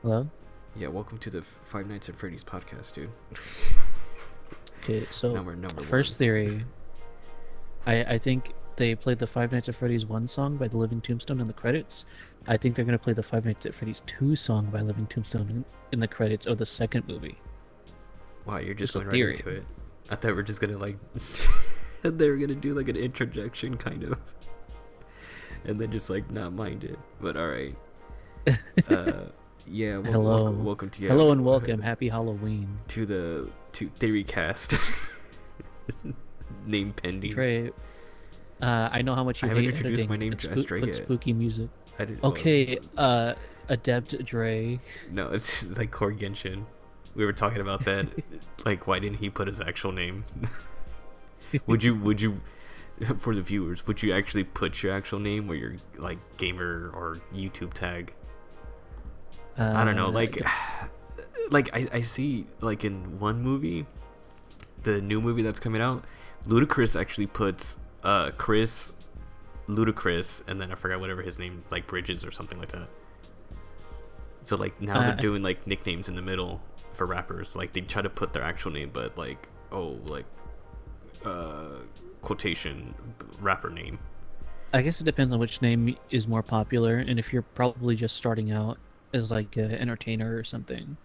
Hello? Yeah, welcome to the Five Nights at Freddy's podcast, dude. Okay, so Number one. first theory, I think they played the Five Nights at Freddy's 1 song by the Living Tombstone in the credits. I think they're going to play the Five Nights at Freddy's 2 song by Living Tombstone in the credits of the second movie. Wow, you're just Just a going right theory. into it. I thought we are just gonna like, they were gonna do like an introduction kind of, and then just like not mind it. But all right. Uh, yeah. Hello. Welcome to Hello and welcome. Happy Halloween. to TheoryCast. Name pending. Dre, I know how much I you haven't hate introduced my editing name and to Stray put yet. spooky music. I didn't. Well, Okay, Adept Dre. no, it's like Core Genshin. We were talking about that. Like, why didn't he put his actual name? Would you for the viewers, would you actually put your actual name or your like gamer or YouTube tag? I don't know, like d- I see like in one movie, the new movie that's coming out, Ludacris actually puts Chris Ludacris and then I forgot whatever his name, like Bridges or something like that. So like now they're uh, doing like nicknames in the middle for rappers. Like they try to put their actual name, but like uh quotation rapper name. I guess it depends on which name is more popular, and if you're probably just starting out as like an entertainer or something,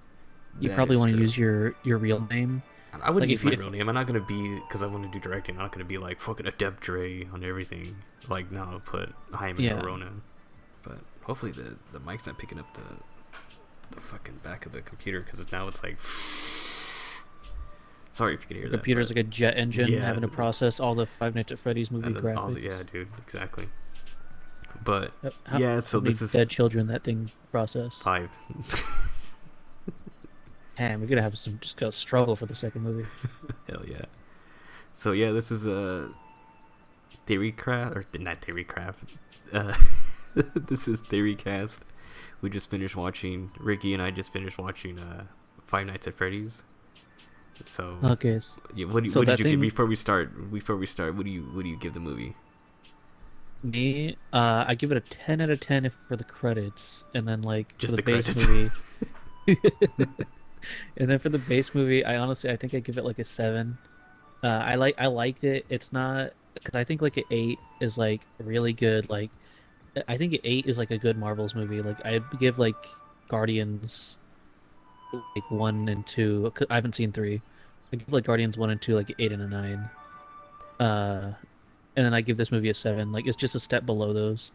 you That probably is want to true. use your real name. I wouldn't Like use if you my if real name. I'm not gonna be because I want to do directing. I'm not gonna be like fucking Adept Dre on everything. Like no, I'll put Jaime yeah. Corona. But hopefully the mic's not picking up the fucking back of the computer because now it's like. Sorry if you could hear Your that, computer's but like a jet engine yeah, having to process all the Five Nights at Freddy's movie and then all the graphics. yeah, dude, exactly. But How yeah, so many this is dead children that thing process? 5. Man, we're gonna have some just gonna struggle for the second movie. Hell yeah. So yeah, this is a theorycraft or not theorycraft. Uh, this is theorycast. We just finished watching. Ricky and I just finished watching Five Nights at Freddy's. So Okay, yeah, so what did that you give thing, before we start? Before we start, what do you give the movie? me, I give it a 10 out of 10 if for the credits, and then like for Just the the base credits. movie. And then for the base movie, I think I give it like a 7. I liked it. It's not because I think like an 8 is like really good. Like I think an 8 is like a good Marvel's movie. Like I'd give like Guardians like 1 and 2. I haven't seen 3. I give like Guardians 1 and 2 like an 8 and a 9. Uh, and then I give this movie a 7. Like it's just a step below those.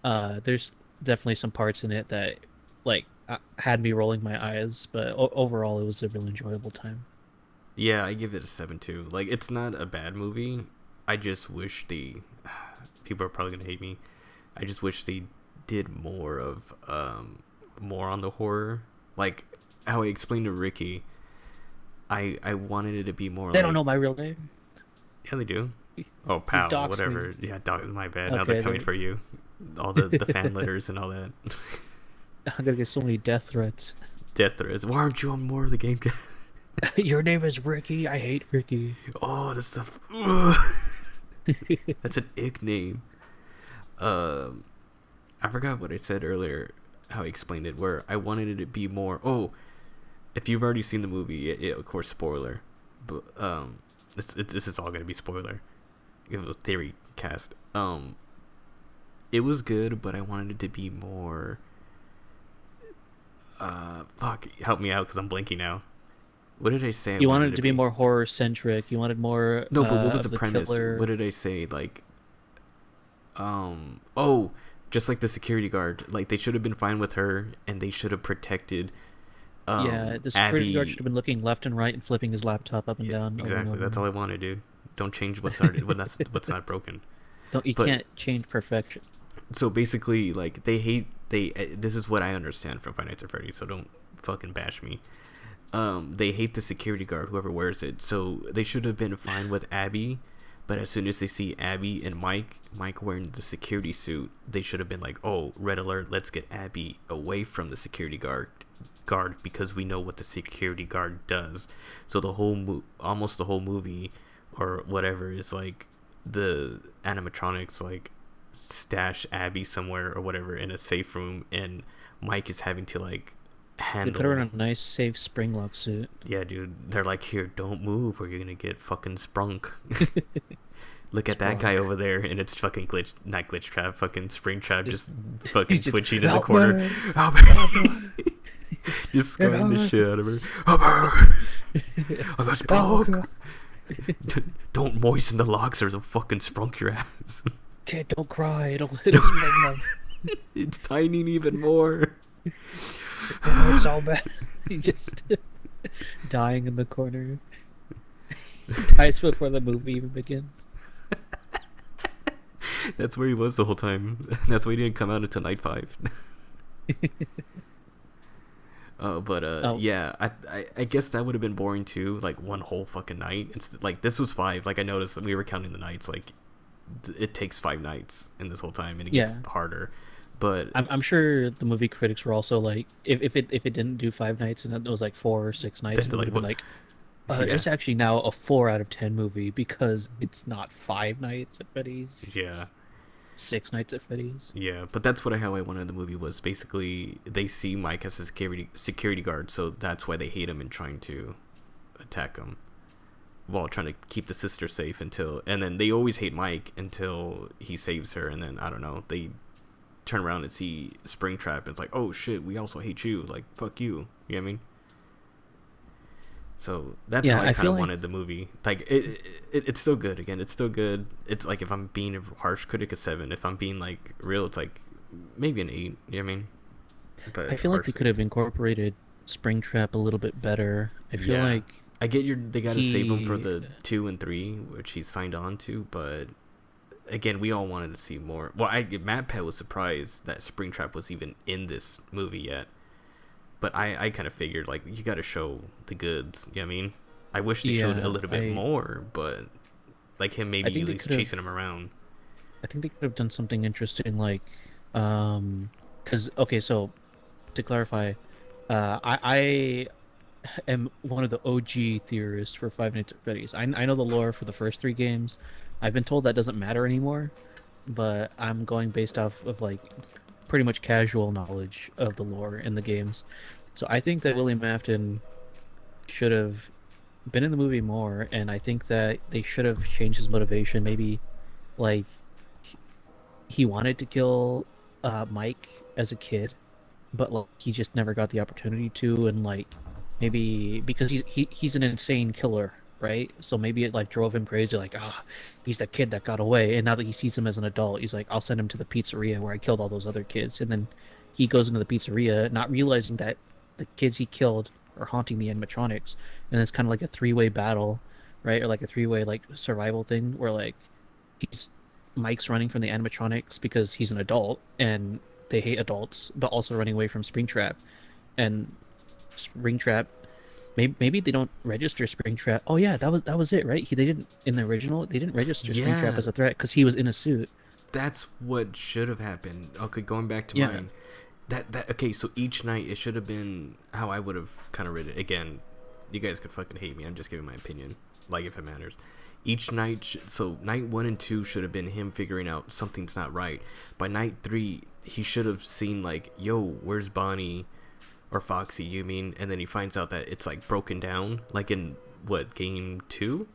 There's definitely some parts in it that like had me rolling my eyes, but overall it was a really enjoyable time. Yeah, I give it a 7 too. Like it's not a bad movie. I just wish the people are probably gonna hate me. I just wish they did more of more on the horror. Like how I explained to Ricky, I wanted it to be more They don't like know my real name. yeah they do. Oh You pal, doxed me. whatever. Yeah, my bad. Now they're Okay, coming for you. All the fan letters and all that. I'm gonna get so many death threats. Death threats. Why aren't you on more of the game? Your name is Ricky. I hate Ricky. Oh, that's stuff. That's an ick name. Um, I forgot what I said earlier. How I explained it. Where I wanted it to be more. Oh, if you've already seen the movie, of course, spoiler. But this is all gonna be spoiler. It was theory cast. It was good, but I wanted it to be more. Fuck, help me out because I'm blanking now. What did I say I You wanted wanted it it to to be be? more horror centric. You wanted more No, but what was the of the premise? What killer. did I say? Like, oh, just like the security guard. Like they should have been fine with her, and they should have protected Yeah, the security guard should Abby. have been looking left and right and flipping his laptop up and Yeah, down over and exactly. over That's again. all I wanted, dude. Don't change what's already what's not broken. Don't you But can't change perfection. so basically, like they hate they. This is what I understand from Five Nights at Freddy's. So don't fucking bash me. They hate the security guard, whoever wears it. So they should have been fine with Abby, but as soon as they see Abby and Mike wearing the security suit, they should have been like, "Oh, red alert! Let's get Abby away from the security guard because we know what the security guard does." So the almost the whole movie, or whatever, is like the animatronics like stash Abby somewhere or whatever in a safe room, and Mike is having to like They put her in handle. a nice, safe Springlock suit. Yeah, dude. They're like, here, don't move, or you're gonna get fucking sprunk. Look at that guy Sprunk. over there, and it's fucking glitch, not glitch trap, fucking spring trap, Just just he's fucking just twitching in the help corner. me, Oh, help me, just it scarring the shit out of her. hurts. Oh, I got Oh sprunk. god. Don't moisten the locks, or they'll fucking sprunk your ass. Kid, don't cry. It'll spring them. It's tiny even more. It hurts so bad. He just dying in the corner. Dies before the movie even begins. That's where he was the whole time. That's why he didn't come out until night 5. But Oh yeah, I guess that would have been boring too. Like one whole fucking night. Like this was 5. Like I noticed that we were counting the nights. Like it takes 5 nights in this whole time, and it yeah, gets harder. But I'm sure the movie critics were also like, if it didn't do 5 nights and it was like 4 or 6 nights, then it they're would like, have been what? like, Yeah, it's actually now a 4 out of 10 movie because it's not 5 nights at Freddy's, yeah. 6 nights at Freddy's. Yeah, but that's how I wanted the movie was basically they see Mike as a security guard, so that's why they hate him and trying to attack him while trying to keep the sister safe until and then they always hate Mike until he saves her and then I don't know, they turn around and see Springtrap and it's like, "Oh shit, we also hate you. Like, fuck you." You know what I mean? So that's how Yeah, I I kind feel of like wanted the movie. Like it's still good. Again, it's still good. It's like if I'm being a harsh critic, a 7. If I'm being like real, it's like maybe an 8. You know what I mean? I But feel like they harsh. could have incorporated Springtrap a little bit better. I feel Yeah, like I get your. They got to save him for he, the 2 and 3, which he signed on to. But again, we all wanted to see more. Well, Matt Pett was surprised that Springtrap was even in this movie yet. But I kind of figured like you got to show the goods. You know what I mean? I wish they showed a yeah, little bit more, but like him I maybe think at they least could have, chasing him around. I think they could have done something interesting, like, because okay, so to clarify, I am one of the OG theorists for Five Nights at Freddy's. I know the lore for the first 3 games. I've been told that doesn't matter anymore, but I'm going based off of like pretty much casual knowledge of the lore in the games. So I think that William Afton should have been in the movie more, and I think that they should have changed his motivation. Maybe like he wanted to kill Mike as a kid, but like he just never got the opportunity to, and like maybe because he's an insane killer, right? So maybe it like drove him crazy, like he's the kid that got away, and now that he sees him as an adult, he's like, I'll send him to the pizzeria where I killed all those other kids, and then he goes into the pizzeria, not realizing that the kids he killed are haunting the animatronics, and it's kind of like a three-way battle, right? Or like a three-way like survival thing where like he's Mike's running from the animatronics because he's an adult and they hate adults, but also running away from Springtrap. And Springtrap, maybe they don't register Springtrap. Oh yeah, that was it, right? They didn't in the original. They didn't register Springtrap Yeah, as a threat because he was in a suit. that's what should have happened. Okay, going back to Yeah, mine. That okay, so each night it should have been how I would have kind of read it. Again, you guys could fucking hate me. I'm just giving my opinion, like if it matters. Each night, so night 1 and 2 should have been him figuring out something's not right. By night 3, he should have seen like, yo, where's Bonnie or Foxy? You mean? And then he finds out that it's like broken down, like in what game 2?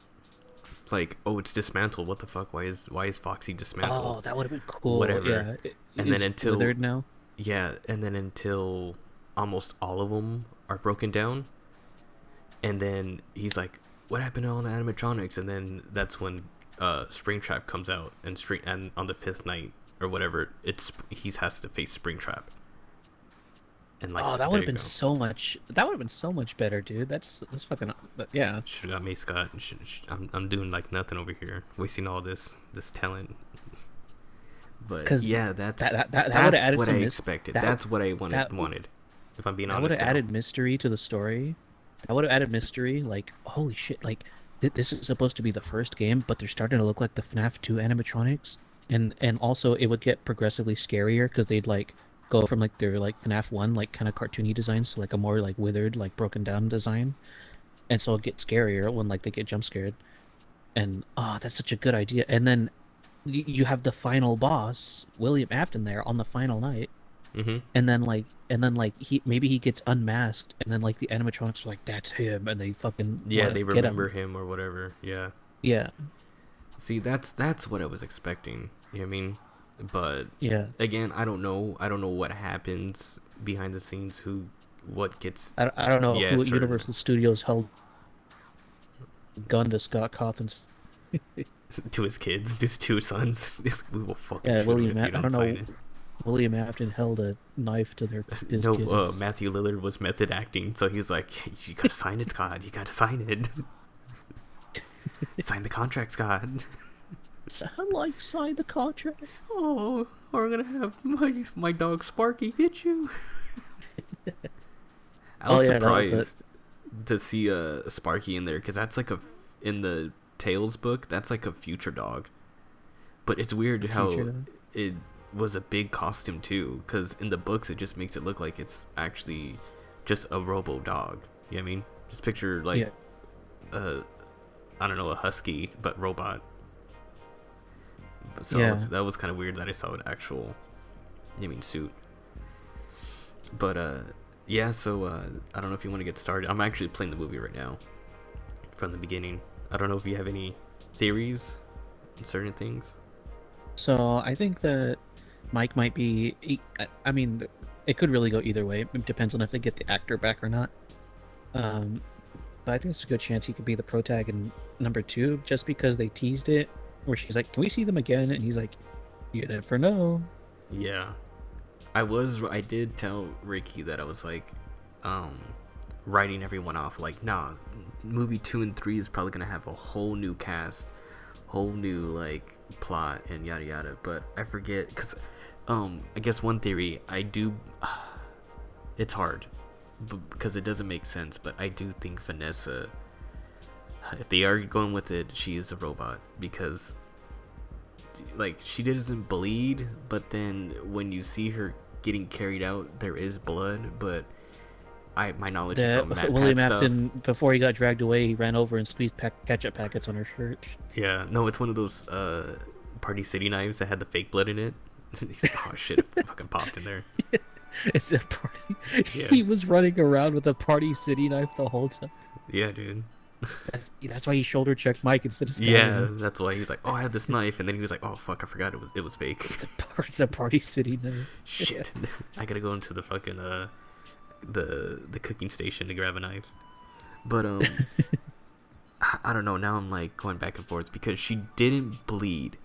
Like, oh, it's dismantled. What the fuck? Why is Foxy dismantled? oh, that would have been cool. Whatever. Yeah, And then is until withered now. yeah, and then until almost all of them are broken down, and then he's like, "What happened to all the animatronics?" And then that's when Springtrap comes out, and on the 5th night or whatever, it's he has to face Springtrap, and like Oh, that would there have you been go. so much. That would have been so much better, dude. That's fucking. Yeah, Should have got May Scott. I'm doing like nothing over here, wasting all this talent. But because yeah, that would have that's added what I some expected. that That's what I wanted that wanted. If I'm being that would honest have now. added mystery to the story. That would have added mystery. Like, holy shit! Like, this is supposed to be the first game, but they're starting to look like the FNAF 2 animatronics, and also it would get progressively scarier because they'd like go from like their like FNAF 1 like kind of cartoony designs to like a more like withered like broken down design, and so it gets scarier when like they get jump scared. And oh, that's such a good idea. And then you have the final boss, William Afton, there on the final night. Mm-hmm. and then he maybe he gets unmasked, and then like the animatronics are like, that's him, and they fucking Yeah, want to they get remember him. him or whatever. Yeah. Yeah, See, that's what I was expecting. You know what I mean? But yeah. again, I don't know. I don't know what happens behind the scenes. What gets I don't know who at yes or Universal Studios held a gun to Scott Cawthon's. to his kids, his two sons. We will fucking Yeah, shoot him if you I don't don't sign know. it. William Afton held a knife to his No, kids. Matthew Lillard was method acting, so he was like, "You gotta sign it, Scott. You gotta sign it. Sign the contract, Scott." So I like sign the contract. Oh, we're gonna have my dog Sparky get you. I Oh was yeah, that was it. surprised to see Sparky in there because that's like a in the Tales book that's like a future dog, but it's weird The future how though. it was a big costume too because in the books it just makes it look like it's actually just a robo dog. You know what I mean? Just picture like Yeah, a I don't know a husky but robot. So yeah. that was kind of weird that I saw an actual I mean suit. But yeah. So I don't know if you want to get started. I'm actually playing the movie right now from the beginning. I don't know if you have any theories on certain things. So I think that Mike might be. I mean, it could really go either way. It depends on if they get the actor back or not. Um, but I think it's a good chance he could be the protag in number two, just because they teased it, where she's like, "Can we see them again?" And he's like, "You never know." Yeah, I did tell Ricky that I was like, um, writing everyone off. Like, nah, movie 2 and 3 is probably gonna have a whole new cast, whole new like plot and yada yada. But I forget because, I guess one theory I do. It's hard because it doesn't make sense, but I do think Vanessa, if they are going with it, she is a robot because like she doesn't bleed, but then when you see her getting carried out, there is blood. But my knowledge is from That Matt Pat William stuff. Afton, before he got dragged away, he ran over and squeezed ketchup packets on her shirt. Yeah, no, it's one of those Party City knives that had the fake blood in it. He's like, oh shit, it fucking popped in there. It's a party. Yeah, He was running around with a Party City knife the whole time. yeah, dude. That's why he shoulder checked Mike instead of stabbing Yeah, him. that's why he was like, oh, I have this knife, and then he was like, oh fuck, I forgot it was fake. It's a Party City knife. Shit, I gotta go into the fucking the cooking station to grab a knife. But I don't know. Now I'm like going back and forth because she didn't bleed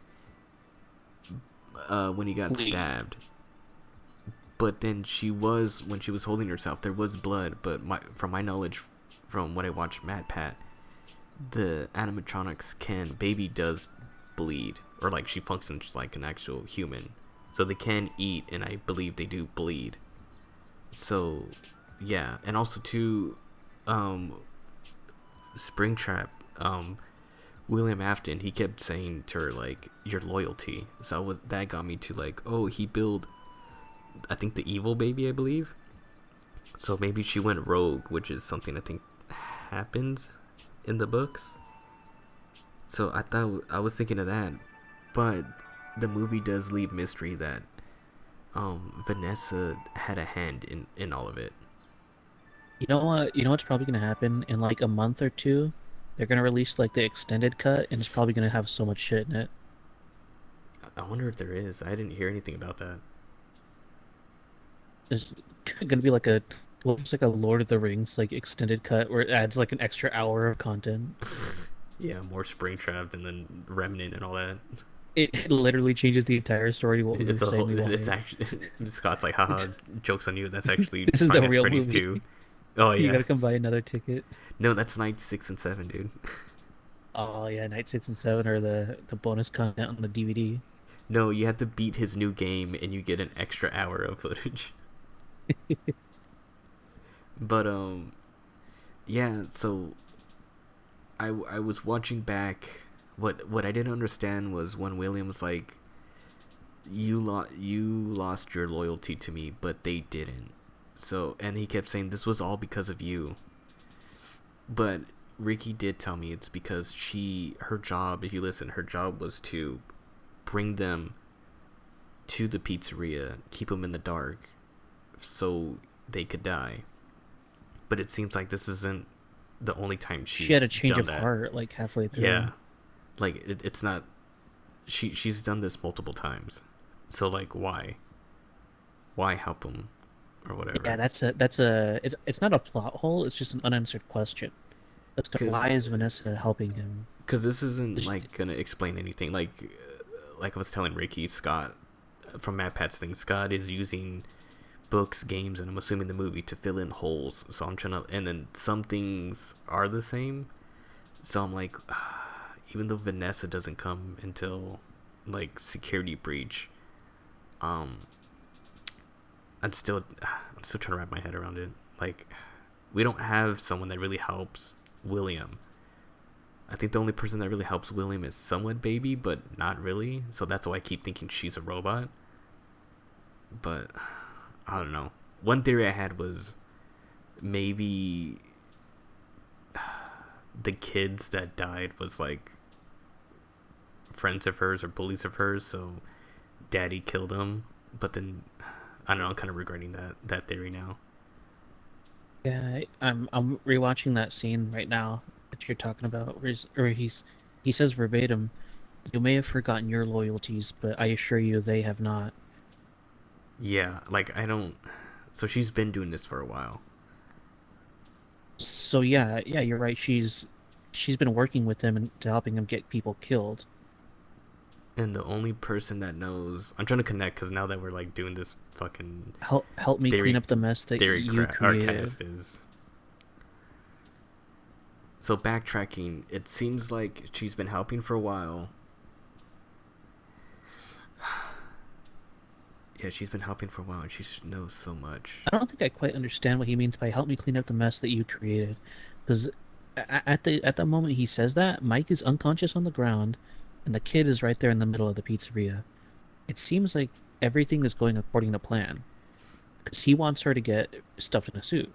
when he got Bleed. stabbed, but then she was when she was holding herself. There was blood, but from my knowledge, from what I watched Matt Pat, the animatronics can baby does bleed or like she functions like an actual human, so they can eat and I believe they do bleed. So yeah, and also too, um, Springtrap, William Afton, he kept saying to her like your loyalty. So that got me to like, oh, he built I think the evil baby, I believe. So maybe she went rogue, which is something I think happens in the books. So I was thinking of that, but the movie does leave mystery that Vanessa had a hand in all of it. You know what? You know what's probably gonna happen in like a month or two? They're gonna release like the extended cut, and it's probably gonna have so much shit in it. I wonder if there is. I didn't hear anything about that. There's gonna be like a looks like a Lord of the Rings like extended cut where it adds like an extra hour of content. Yeah, more Springtrap and then Remnant and all that. It literally changes the entire story to what we were It's a saying whole. we It's wanted. actually Scott's like, haha, jokes on you. That's actually This is Five the Nights at real Freddy's movie. 2. Oh You yeah, gotta come buy another ticket. no, that's night 6 and 7, dude. Oh yeah, night six and seven are the bonus content on the DVD. No, you have to beat his new game and you get an extra hour of footage. But yeah. So I was watching back. What I didn't understand was when William was like, you lost your loyalty to me, but they didn't. So and he kept saying this was all because of you. But Ricky did tell me it's because her job, if you listen, her job was to bring them to the pizzeria, keep them in the dark, so they could die. But it seems like this isn't the only time She had a she's change done of that. heart like halfway Yeah, through. like it's not. She's done this multiple times. So like, why help him or Yeah, whatever? it's not a plot hole. It's just an unanswered question. That's Because why is Vanessa helping him? this isn't Is like gonna explain anything. Like I was telling Ricky, Scott from Matt Pat's thing, Scott is using books, games, and I'm assuming the movie to fill in holes. So I'm trying to, and then some things are the same. So I'm like, even though Vanessa doesn't come until like security breach, um, I'm still trying to wrap my head around it. Like, we don't have someone that really helps William. I think the only person that really helps William is somewhat Baby, but not really. So that's why I keep thinking she's a robot. But I don't know. One theory I had was maybe the kids that died was like friends of hers or bullies of hers, so daddy killed them. But then I don't know, I'm kind of regretting that theory now. Yeah, I'm rewatching that scene right now that you're talking about, where he says verbatim, "You may have forgotten your loyalties, but I assure you they have not." Yeah, like I don't. So she's been doing this for a while, So yeah, you're right. She's been working with him and to helping him get people killed. and the only person that knows, I'm trying to connect because now that we're like doing this fucking Help me clean theory up the mess that you our created. cast is. So backtracking, it seems like she's been helping for a while. Yeah, she's been helping for a while, and she knows so much. I don't think I quite understand what he means by "help me clean up the mess that you created," because at the moment he says that, Mike is unconscious on the ground, and the kid is right there in the middle of the pizzeria. It seems like everything is going according to plan because he wants her to get stuffed in a suit,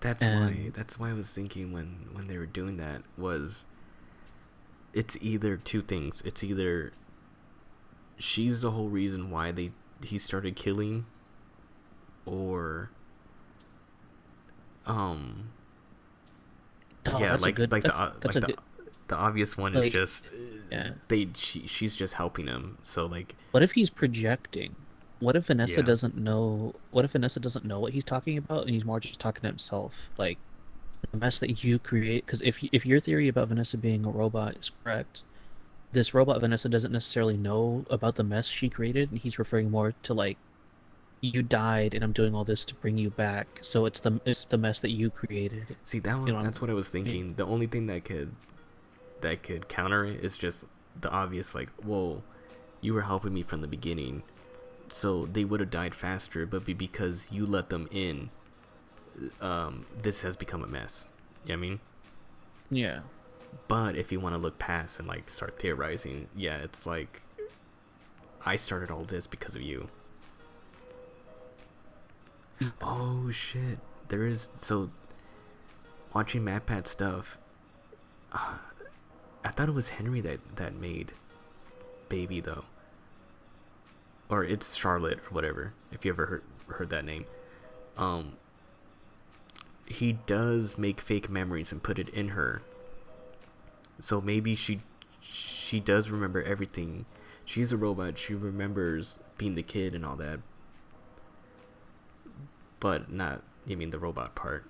That's why. and That's why I was thinking when they were doing that was it's either two things. It's either she's the whole reason why he started killing, or um oh, yeah, that's a good that's like a good the obvious one is like just yeah. she's just helping him. So like What if he's projecting? What if Vanessa yeah, doesn't know? What if Vanessa doesn't know what he's talking about, and he's more just talking to himself? Like the mess that you create. Because if your theory about Vanessa being a robot is correct, this robot Vanessa doesn't necessarily know about the mess she created, and he's referring more to like you died, and I'm doing all this to bring you back. So it's the mess that you created. see You know what that's what I was I mean? thinking. The only thing that could counter it is just the obvious, like, whoa, you were helping me from the beginning, so they would have died faster, but because you let them in, this has become a mess. You know what I mean? Yeah. But if you want to look past and like start theorizing, yeah, it's like I started all this because of you. Oh shit. There is so watching MatPat stuff, I thought it was Henry that made Baby though. Or it's Charlotte or whatever, if you ever heard that name. Um he does make fake memories and put it in her. So maybe she does remember everything. She's a robot. She remembers being the kid and all that, but not, you mean, the robot part.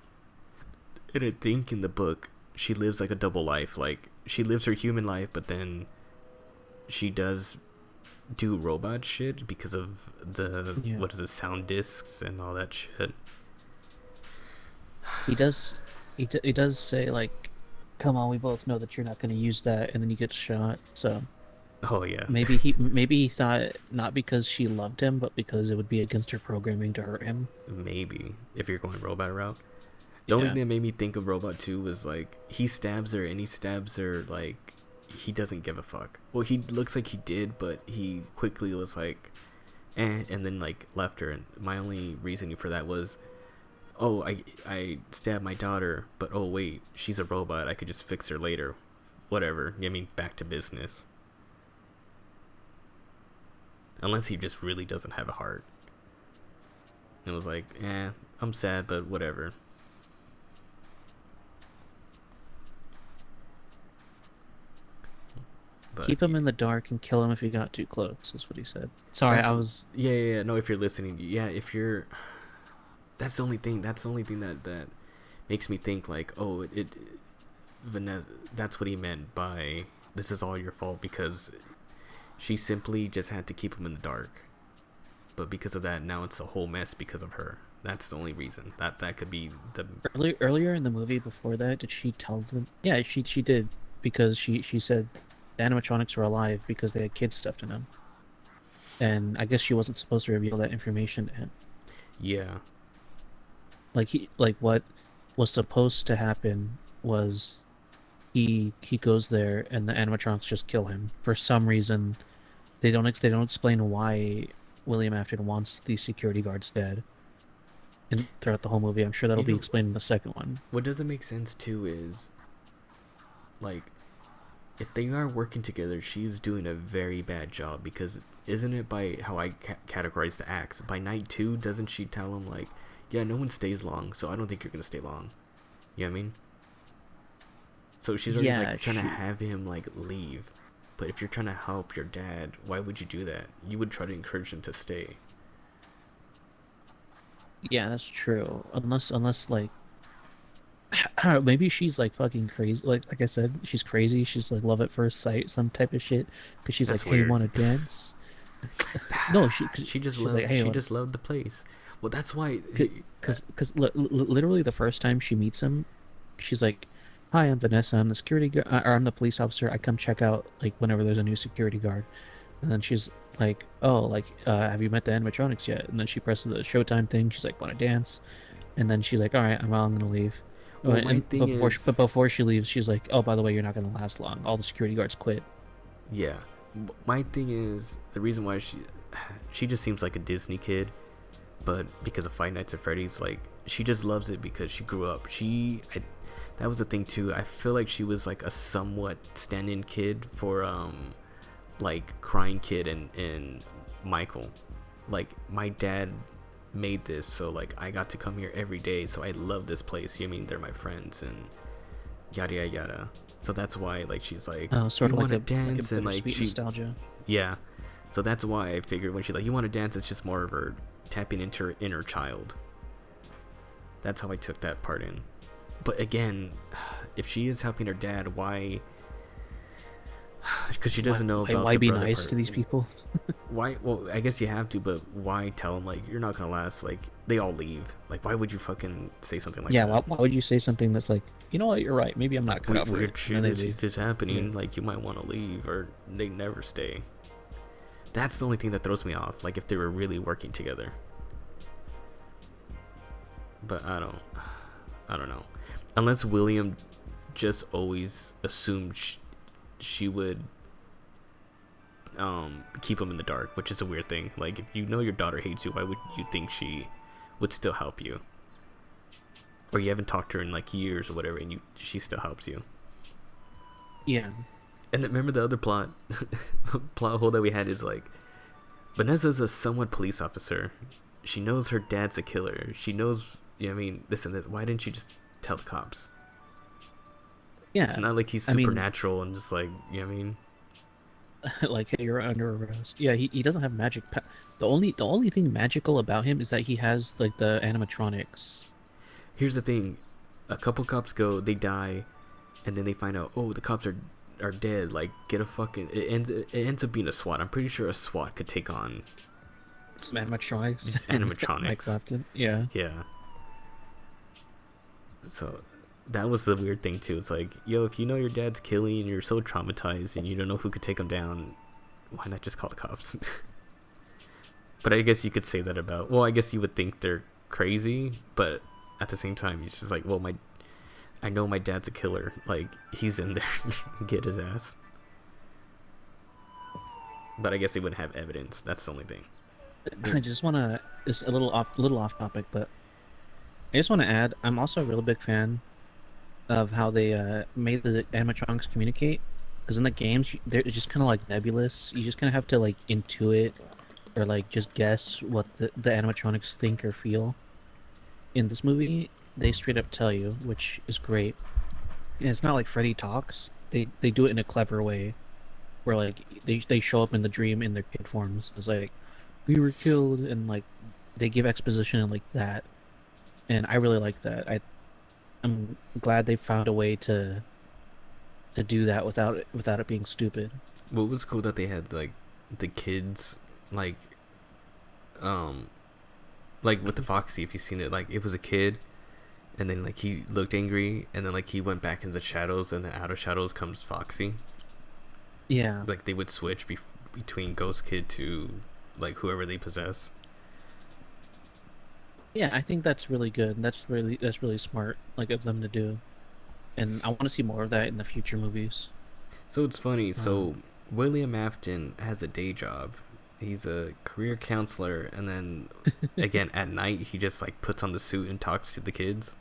And I think in the book she lives like a double life. Like she lives her human life, but then she does do robot shit because of the Yeah. what is it, sound discs and all that shit. He does. He does say like, "Come on, we both know that you're not going to use that," and then he gets shot. So Oh yeah, maybe he thought not because she loved him, but because it would be against her programming to hurt him. maybe if you're going robot route. The only Yeah. thing that made me think of Robot 2 was like he stabs her and he stabs her like he doesn't give a fuck. Well, he looks like he did, but he quickly was like and then like left her. And my only reasoning for that was, oh, I stabbed my daughter, but oh wait, she's a robot. I could just fix her later. Whatever. I mean, back to business. Unless he just really doesn't have a heart. It was like, I'm sad, but whatever. But Keep him in the dark and kill him if he got too close, is what he said. Sorry, that's I was. yeah. No, if you're listening, yeah, if you're, that's the only thing. That's the only thing that makes me think like, oh, Vanessa. That's what he meant by this is all your fault because she simply just had to keep him in the dark. But because of that, now it's a whole mess because of her. That's the only reason. That could be the. Earlier in the movie, before that, did she tell them? Yeah, she did, because she said the animatronics were alive because they had kids stuffed in them, and I guess she wasn't supposed to reveal that information to him. Yeah. Like what was supposed to happen was he goes there and the animatronics just kill him for some reason. They don't explain why William Afton wants these security guards dead. And throughout the whole movie, I'm sure that'll You be know explained in the second one. what doesn't make sense too is like if they are working together, she's doing a very bad job because isn't it by how I categorize the acts? By night two, doesn't she tell him like, yeah, no one stays long, so I don't think you're gonna stay long. You know what I mean? So she's already Yeah, like trying to have him like leave. But if you're trying to help your dad, why would you do that? You would try to encourage him to stay. yeah, that's true. Unless like I don't know, maybe she's like fucking crazy. Like I said, she's crazy. She's like love at first sight, some type of shit. Because she's like, That's "Hey, weird. want to dance?" No, she's like, "Hey, She just loved the place. Well, that's why. Literally the first time she meets him, she's like, "Hi, I'm Vanessa. I'm the security guard, or I'm the police officer. I come check out like whenever there's a new security guard." And then she's like, "Oh, like, have you met the animatronics yet?" And then she presses the Showtime thing. She's like, "Want to dance?" And then she's like, "All right, I'm gonna leave." Well, my thing But is, before she leaves, she's like, "Oh, by the way, you're not gonna last long. All the security guards quit." yeah. My thing is the reason why she just seems like a Disney kid, but because of Five Nights at Freddy's, like she just loves it because she grew up. That was the thing too. I feel like she was like a somewhat stand-in kid for like crying kid and Michael. Like my dad made this, so like I got to come here every day, so I love this place. You mean they're my friends and yada yada yada. So that's why like she's like, Oh, sort you of want to like dance a and like bittersweet she nostalgia. yeah. So that's why I figured when she's like, you want to dance, it's just more of her tapping into her inner child. That's how I took that part in. But again, if she is helping her dad, why? Because she doesn't know about Why the be brother nice part. to these people? Why? Well, I guess you have to, but why tell them like you're not gonna last? Like they all leave. Like why would you fucking say something like Yeah, that? why would you say something that's like, you know what, you're right. Maybe I'm not cut out for Weird it. And shit then they is leave. just happening. Yeah. Like you might want to leave, or they never stay. That's the only thing that throws me off. Like if they were really working together. But I don't know. Unless William just always assumed she would keep him in the dark, which is a weird thing. Like if you know your daughter hates you, why would you think she would still help you? Or you haven't talked to her in like years or whatever, and she still helps you. Yeah. And then remember the other plot hole that we had is like Vanessa's a somewhat police officer. She knows her dad's a killer. She knows, you know what I mean, this and this. Why didn't she just tell the cops? Yeah. It's not like he's supernatural and just like, you know what I mean? Like, hey, you're under arrest. Yeah, he doesn't have the only thing magical about him is that he has like the animatronics. Here's the thing. A couple cops go, they die, and then they find out, oh, the cops are dead. Like, get a fucking... It ends up being a SWAT. I'm pretty sure a SWAT could take on... Some animatronics. Just animatronics. Mike Clapton. Yeah. Yeah. So that was the weird thing too. It's like, yo, if you know your dad's killing and you're so traumatized and you don't know who could take him down, why not just call the cops? But I guess you could say that about, well, I guess you would think they're crazy, but at the same time it's just like, well, I know my dad's a killer, like he's in there. Get his ass. But I guess they wouldn't have evidence. That's the only thing. I just want to, it's a little off topic, but I just want to add, I'm also a real big fan of how they made the animatronics communicate. Because in the games, they're just kind of like nebulous. You just kind of have to like intuit or like just guess what the animatronics think or feel. In this movie, they straight up tell you, which is great. And it's not like Freddy talks. They do it in a clever way where like they show up in the dream in their kid forms. It's like we were killed and like they give exposition and like that. And I really like that. I'm glad they found a way to do that without it being stupid. What was cool that they had like the kids like um like with the Foxy, if you've seen it, like it was a kid and then like he looked angry and then like he went back in the shadows and then out of shadows comes Foxy. Yeah. Like they would switch between Ghost Kid to like whoever they possess. Yeah, I think that's really good. That's really smart like of them to do. And I want to see more of that in the future movies. So it's funny. Um So William Afton has a day job. He's a career counselor, and then again at night he just like puts on the suit and talks to the kids.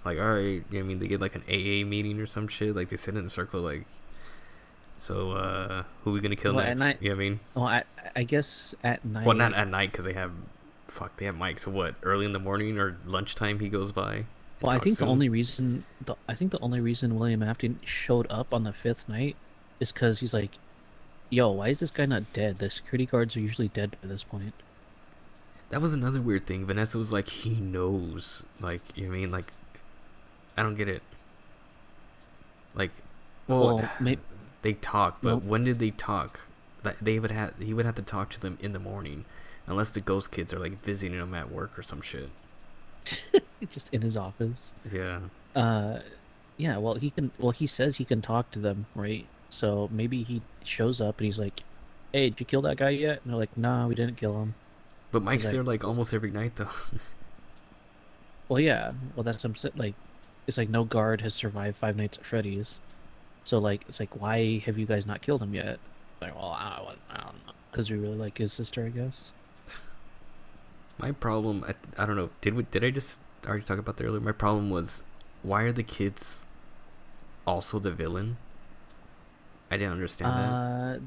Like, all right, I mean, they get like an AA meeting or some shit. Like they sit in a circle, like, so who we gonna kill well at next? night You know what I mean? well I guess at Well, not night. at night because they have mics. So what? Early in the morning or lunchtime, he goes by and Well, I talks think to him. I think the only reason William Afton showed up on the fifth night is because he's like, "Yo, why is this guy not dead? The security guards are usually dead by this point." That was another weird thing. Vanessa was like, he knows. Like, you know what I mean? Like, I don't get it. Like, well, Well, maybe they talk, but no, when did they talk? That they would have he would have to talk to them in the morning, unless the ghost kids are like visiting him at work or some shit. just in his office. Yeah, Uh, yeah. Well, he can. Well, he says he can talk to them, right? So maybe he shows up and he's like, "Hey, did you kill that guy yet?" And they're like, "Nah, we didn't kill him." but He's Mike's like, there like almost every night though. "Well, yeah. Well, that's what I'm saying. Like, it's like no guard has survived Five Nights at Freddy's." So like it's like why have you guys not killed him yet? Like, well, I don't know, because we really like his sister, I guess. My problem, I don't know. Did I just already talk about that earlier? My problem was, why are the kids also the villain? I didn't understand that.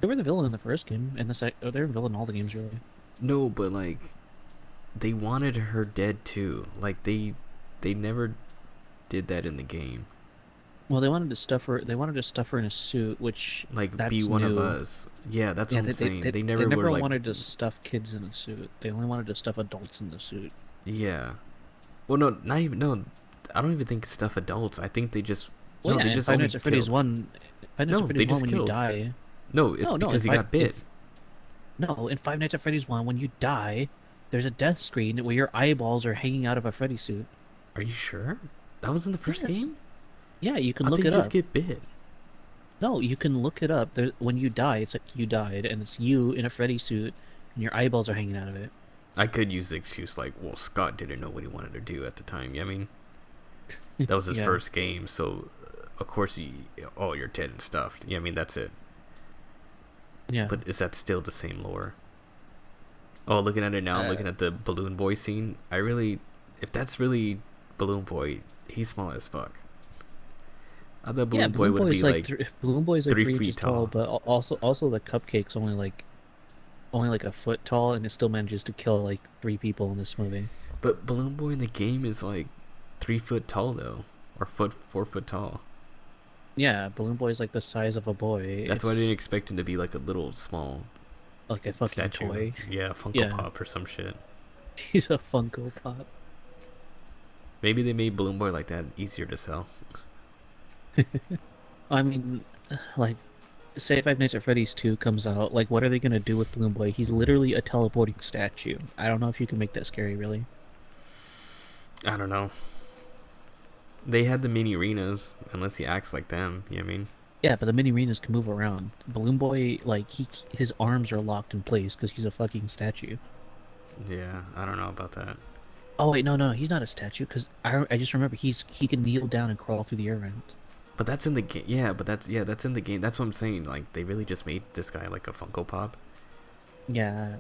They were the villain in the first game, and they were the villain in all the games really. No, but like they wanted her dead too. Like they never did that in the game. Well, they wanted to stuff her. They wanted to stuff her in a suit, which Like be that's one of new. us. Yeah, that's Yeah, what I'm saying. They they never were never like, wanted to stuff kids in a suit. They only wanted to stuff adults in the suit. yeah. Well, no, not even no. I don't even think stuff adults. I think they just Well, no. yeah, They in just Five only Nights at Freddy's killed. one, Five Nights at No, they Freddy's one, just when you killed. die. No, it's No, no, in because he got bit. no, in Five Nights at Freddy's one, when you die, there's a death screen where your eyeballs are hanging out of a Freddy suit. Are you sure? That was in the first Yes. game. Yeah, you can I look think you it just up. get bit. No, you can look it up. There, when you die, it's like you died, and it's you in a Freddy suit, and your eyeballs are hanging out of it. I could use the excuse like, well, Scott didn't know what he wanted to do at the time. Yeah, I mean, that was his Yeah, first game, so of course he, oh, you're dead and stuff. Yeah, I mean that's it. yeah. But is that still the same lore? Oh, looking at it now, Uh, looking at the Balloon Boy scene, I really, if that's really Balloon Boy, he's small as fuck. I thought yeah. Balloon Boy would be like Balloon Boy's like three 3 inches feet tall, tall. but also the cupcake's only like a foot tall, and it still manages to kill like 3 people in this movie. But Balloon Boy in the game is like 3 foot tall though, or 4 foot tall. Yeah, Balloon Boy's like the size of a boy. That's why I didn't It's expect him to be like a little small like a fucking statue. toy. Yeah, Funko Yeah, Pop or some shit. he's a Funko Pop. Maybe they made Balloon Boy like that easier to sell. I mean, like, say Five Nights at Freddy's 2 comes out, like, what are they gonna do with Balloon Boy? He's literally a teleporting statue. I don't know if you can make that scary, really. I don't know. They had the mini arenas, unless he acts like them. You know what I mean? Yeah, but the mini arenas can move around. Balloon Boy, like, his arms are locked in place because he's a fucking statue. Yeah, I don't know about that. Oh wait, no, he's not a statue because I just remember he can kneel down and crawl through the air vent. But that's in the game. Yeah, but that's in the game. That's what I'm saying. Like they really just made this guy like a Funko Pop. Yeah,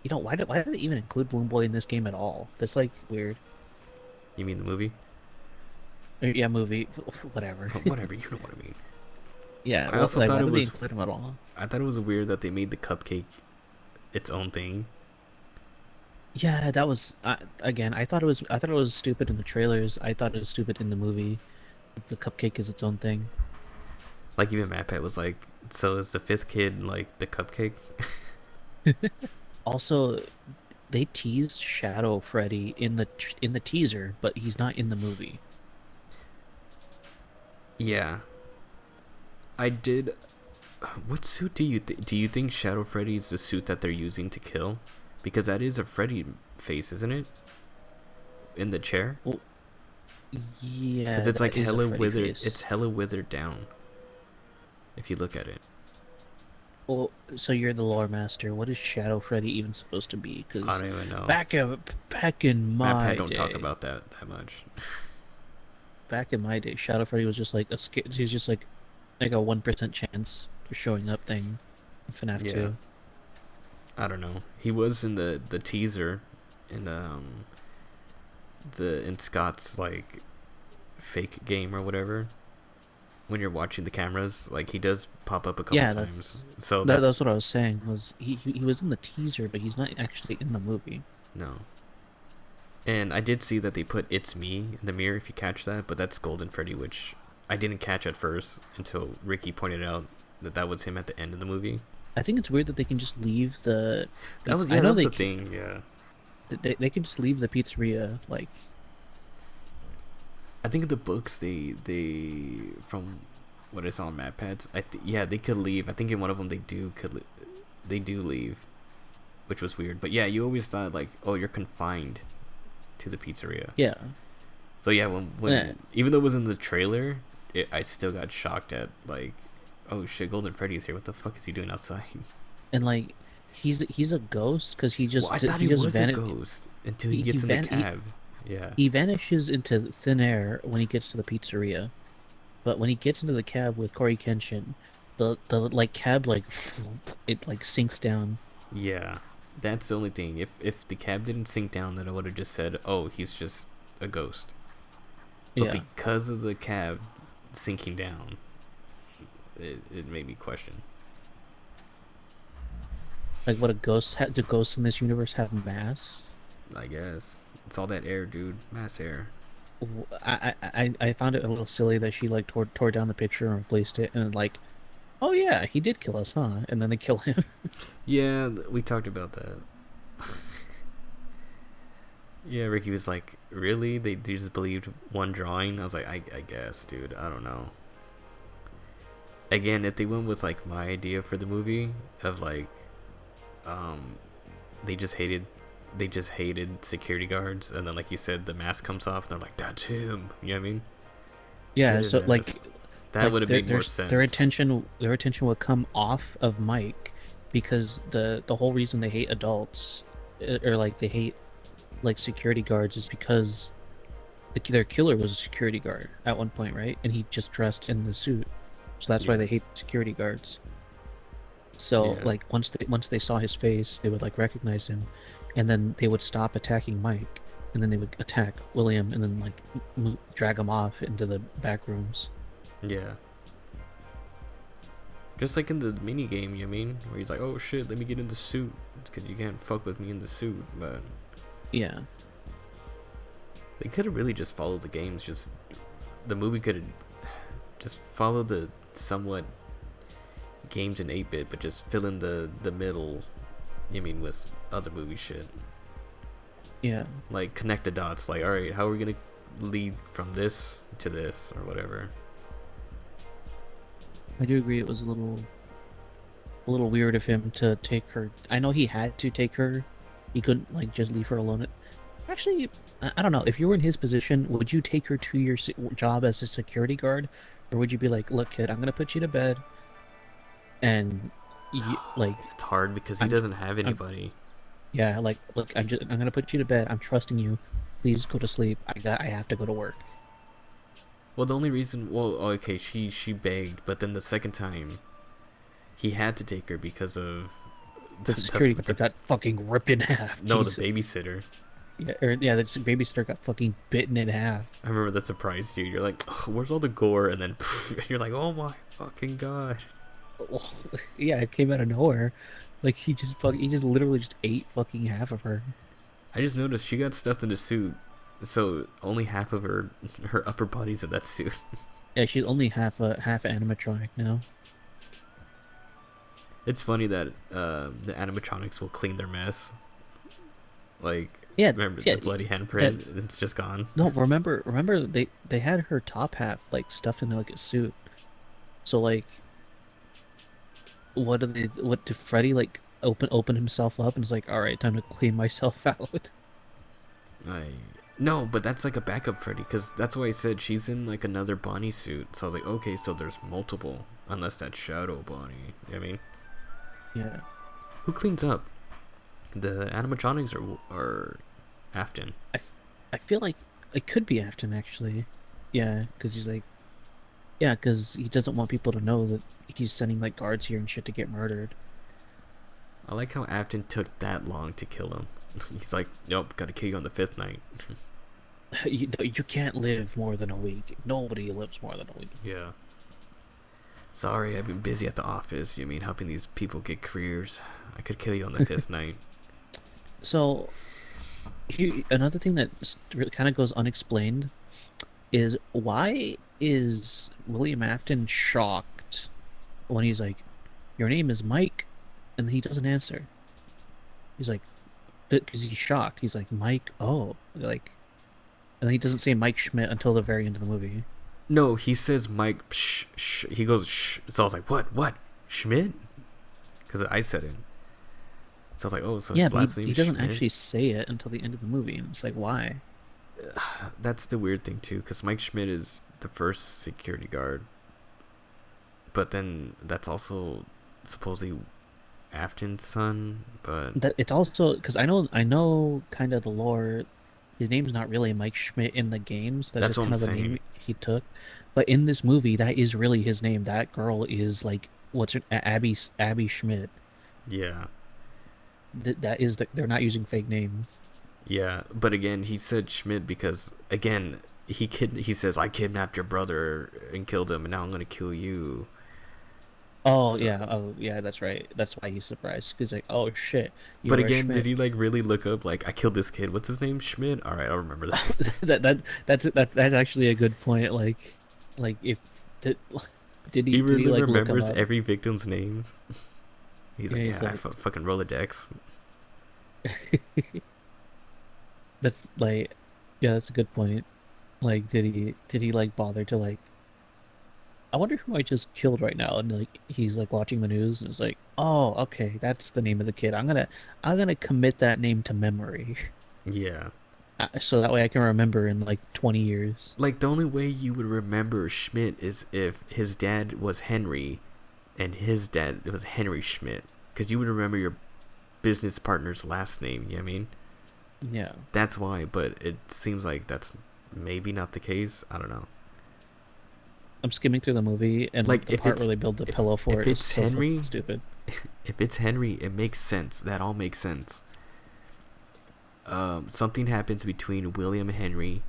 why did they even include Balloon Boy in this game at all? That's like weird. You mean the movie? Yeah, movie, whatever. Whatever. You know what I mean. Yeah, I also like thought why it did they was. include him at all? I thought it was weird that they made the cupcake its own thing. Yeah, that was again. I thought it was stupid in the trailers. I thought it was stupid in the movie. The cupcake is its own thing. Like even MatPat was like, so is the fifth kid like the cupcake? Also, they teased Shadow Freddy in the teaser, but he's not in the movie. Yeah, I did. What suit do you think Shadow Freddy is the suit that they're using to kill? Because that is a Freddy face, isn't it? In the chair, Well, because yeah, it's that like is a hella Freddy withered. It's face. hella withered down. If you look at it, Well, so you're the lore master. What is Shadow Freddy even supposed to be? I Because don't even know. back in MatPat my don't talk day, about that much. Shadow Freddy was just like he was just like a 1% chance for showing up thing in FNAF Yeah, 2. I don't know. He was in the teaser, in the in Scott's like fake game or whatever. When you're watching the cameras, like he does pop up a couple Yeah, times. So that's what I was saying. Was he was in the teaser, but he's not actually in the movie. no. And I did see that they put "It's me" in the mirror. If you catch that, but that's Golden Freddy, which I didn't catch at first until Ricky pointed out that that was him at the end of the movie. I think it's weird that they can just leave the That pizza. was I yeah, know that was the thing. Yeah, they can just leave the pizzeria. Like, I think in the books they from what I saw on MatPads, yeah they could leave. I think in one of them they do leave, which was weird. But yeah, you always thought like, oh, you're confined to the pizzeria. yeah, So yeah, yeah. when even though it was in the trailer, I still got shocked at like, oh shit, Golden Freddy's here. What the fuck is he doing outside? And like, he's a ghost because Well, I thought he he just was a vanish. ghost until he gets in the cab. Yeah, He vanishes into thin air when he gets to the pizzeria. But when he gets into the cab with Corey Kenshin, the like cab like it like sinks down. yeah. That's the only thing. If the cab didn't sink down, then I would have just said, oh, he's just a ghost. But Yeah, because of the cab sinking down, it made me question. like what a ghost do ghosts in this universe have mass? I guess it's all that air, dude. Mass air. I found it a little silly that she like tore down the picture and replaced it and like, oh yeah, he did kill us, huh? And then they kill him. Yeah, we talked about that. Yeah, Ricky was like, really? They just believed one drawing? I was like, I guess, dude. I don't know. Again, if they went with like my idea for the movie of like, um, they just hated, they just hated security guards, and then like you said, the mask comes off, and they're like, that's him. You know what I mean? Get Yeah, his so ass. That would have made more sense. their attention will come off of Mike because the whole reason they hate adults or like they hate like security guards is because their killer was a security guard at one point, right? And he just dressed in the suit, so that's why Yeah, they hate security guards. So yeah, like once they saw his face, they would like recognize him, and then they would stop attacking Mike, and then they would attack William, and then like drag him off into the back rooms. yeah. Just like in the mini game, you know what I mean? Where he's like, "Oh shit, let me get in the suit," because you can't fuck with me in the suit. But Yeah, they could have really just followed the games. Just the movie could have just followed the somewhat games in 8-bit, but just fill in the middle. You mean with other movie shit, yeah. like connect the dots. Like, all right, how are we gonna lead from this to this or whatever? I do agree it was a little weird of him to take her. I know he had to take her. He couldn't like just leave her alone. Actually, I don't know. If you were in his position, would you take her to your job as a security guard, or would you be like, "Look, kid, I'm gonna put you to bed, and you like, It's hard because he I'm, doesn't have I'm, anybody. yeah, like, look, I'm gonna put you to bed. I'm trusting you. Please go to sleep. I have to go to work." Well, the only reason, well, okay, she begged, but then the second time, he had to take her because of The security guard got fucking ripped in half. no, the Jesus. babysitter. Yeah, the babysitter got fucking bitten in half. I remember that surprised you. You're like, "Ugh, where's all the gore?" And then you're like, oh my fucking god. Well, yeah, it came out of nowhere. Like he just literally just ate fucking half of her. I just noticed she got stuffed in a suit, so only half of her upper body's in that suit. Yeah, she's only half animatronic now. It's funny that the animatronics will clean their mess. Like, Yeah, remember yeah, the bloody yeah. handprint? It's just gone. No, remember they had her top half like stuffed into like a suit. So like, what did Freddy like open himself up and was like, all right, time to clean myself out. I no, but that's like a backup Freddy, because that's why I said she's in like another Bonnie suit. So I was like, okay, so there's multiple, unless that's Shadow Bonnie. I mean, Yeah, who cleans up? The animatronics or Afton? I, I feel like it could be Afton actually. Yeah, because he's like, yeah, because he doesn't want people to know that he's sending like guards here and shit to get murdered. I like how Afton took that long to kill him. He's like, nope, gotta kill you on the fifth night. You can't live more than a week. Nobody lives more than a week. Yeah. Sorry, I've been busy at the office. You mean helping these people get careers? I could kill you on the fifth night. So, another thing that kind of goes unexplained is why is William Afton shocked when he's like, "Your name is Mike," and he doesn't answer. He's like, because he's shocked. He's like, "Mike, oh," like, and he doesn't say Mike Schmidt until the very end of the movie. No, he says Mike. He goes shh. So I was like, what? Schmidt? Because I said it. So I was like, oh, so Yeah, his but last name he is doesn't Schmidt. actually say it until the end of the movie, and it's like, why? That's the weird thing too, because Mike Schmidt is the first security guard, but then that's also supposedly Afton's son. But That it's also because I know kind of the lore. His name's not really Mike Schmidt in the games. That's that's just what I'm kind of the saying. name he took. But in this movie, that is really his name. That girl is like what's her Abby Schmidt. Yeah, That is they're not using fake names. yeah. But again, he said Schmidt because again he says I kidnapped your brother and killed him, and now I'm gonna kill you. So, Oh yeah, that's right. That's why he's surprised. He's like, oh shit, but you're a again, did Schmidt. he like really look up like I killed this kid? What's his name? Schmidt. All right, I'll remember that. That's actually a good point. Like if did He did he really like look him remembers up? every victim's names. He's Yeah, like, he's yeah, I like fucking Rolodex. that's like yeah, that's a good point. Like did he like bother to like I wonder who I just killed right now and like he's like watching the news and it's like, "Oh, okay, that's the name of the kid. I'm gonna commit that name to memory Yeah. so that way I can remember in like 20 years." Like, the only way you would remember Schmidt is if his dad was Henry and his dad was Henry Schmidt. Because you would remember your business partner's last name, you know what I mean? Yeah. That's why, but it seems like that's maybe not the case. I don't know. I'm skimming through the movie and Like, the part where they build the if, pillow for if it is it's so fucking Henry, stupid. if it's Henry, it makes sense. That all makes sense. Something happens between William and Henry.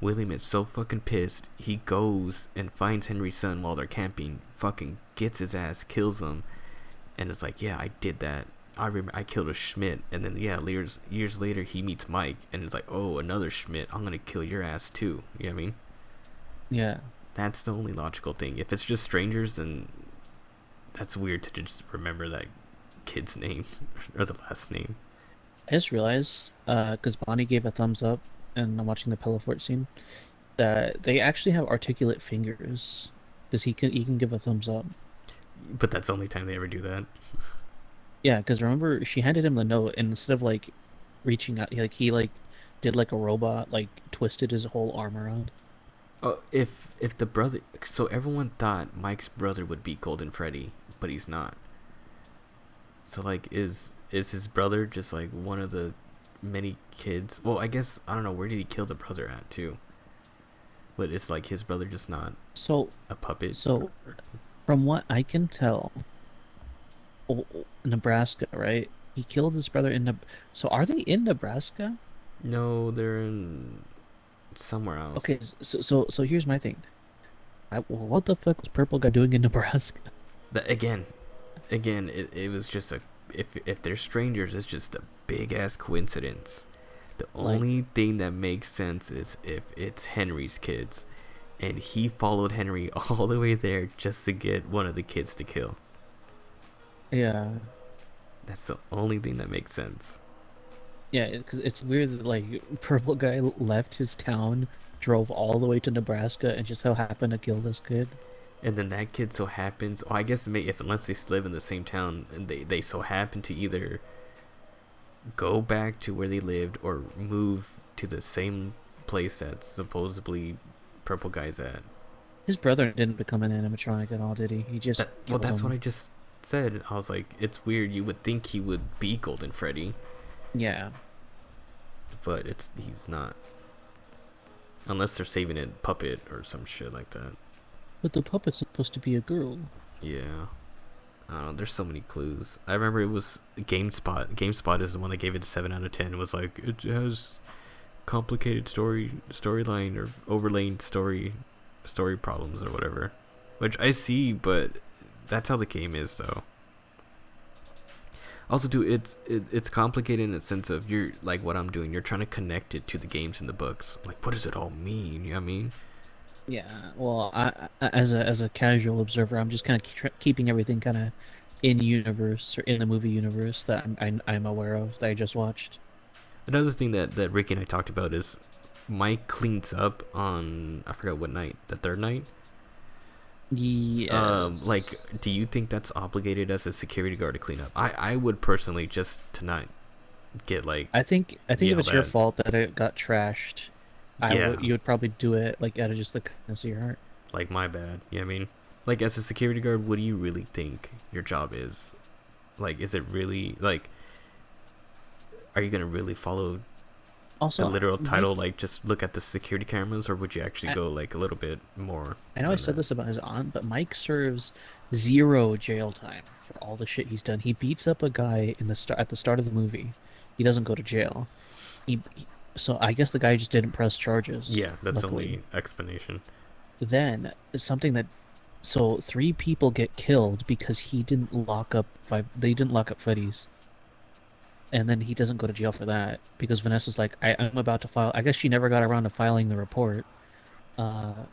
William is so fucking pissed. He goes and finds Henry's son while they're camping. Fucking gets his ass, kills him, and it's like, yeah, I did that. I remember I killed a Schmidt, and then yeah, years later he meets Mike, and it's like, oh, another Schmidt. I'm gonna kill your ass too. You know what I mean? Yeah. That's the only logical thing. If it's just strangers, then that's weird to just remember that kid's name or the last name. I just realized, because Bonnie gave a thumbs up and I'm watching the pillow fort scene, that they actually have articulate fingers. Because he can give a thumbs up. But that's the only time they ever do that. Yeah, because remember she handed him the note and instead of like reaching out, he did like a robot, like twisted his whole arm around. Oh, if the brother, so everyone thought Mike's brother would be Golden Freddy, but he's not. So like, is his brother just like one of the many kids? Well, I guess I don't know, where did he kill the brother at too? But it's like his brother just not So a puppet. so from what I can tell, Nebraska, right? He killed his brother in the. So are they in Nebraska? No, they're in somewhere else. Okay, so here's my thing. What the fuck was Purple Guy doing in Nebraska? That again, it was just a if they're strangers, it's just a big ass coincidence. The Like, only thing that makes sense is if it's Henry's kids, and he followed Henry all the way there just to get one of the kids to kill. yeah, That's the only thing that makes sense. yeah, because it's weird that like purple guy left his town, drove all the way to Nebraska, and just so happened to kill this kid. And then that kid so happens, oh, I guess if unless they live in the same town, and they so happen to either go back to where they lived or move to the same place that supposedly purple guy's at. His brother didn't become an animatronic at all, did he? He just Well, killed that's what I him. just said. I was like, it's weird. You would think he would be Golden Freddy, Yeah, but he's not. Unless they're saving it puppet or some shit like that. but the puppet's supposed to be a girl. Yeah. I don't know. There's so many clues. I remember it was GameSpot. GameSpot is the one that gave it a 7 out of 10. It was like it has complicated storyline or overlaying story problems or whatever, which I see, but that's how the game is though. Also, too, it's complicated in the sense of you're like what I'm doing. You're trying to connect it to the games and the books. Like, what does it all mean? You know what I mean? Yeah, well, as a casual observer, I'm just kind of keeping everything kind of in universe or in the movie universe that I'm aware of that I just watched. Another thing that Ricky and I talked about is Mike cleans up on I forgot what night, the third night. Like, Yes. do you think that's obligated as a security guard to clean up? I would personally, just to not get like I think if yelled it's your at. fault that it got trashed, I Yeah, would you would probably do it like out of just the kindness of your heart. like my bad. You know what I mean? Like, as a security guard, what do you really think your job is? Like, is it really like? Are you gonna really follow the Also, literal title? Mike, Like, just look at the security cameras, or would you actually I, go like a little bit more I know I than said that? this about his aunt, but Mike serves zero jail time for all the shit he's done. He beats up a guy in the start at the start of the movie. He doesn't go to jail. So I guess the guy just didn't press charges, Yeah, that's the luckily. only explanation. Then something that so three people get killed because they didn't lock up Freddy's. And then he doesn't go to jail for that because Vanessa's like, I'm about to file. I guess she never got around to filing the report. Uh,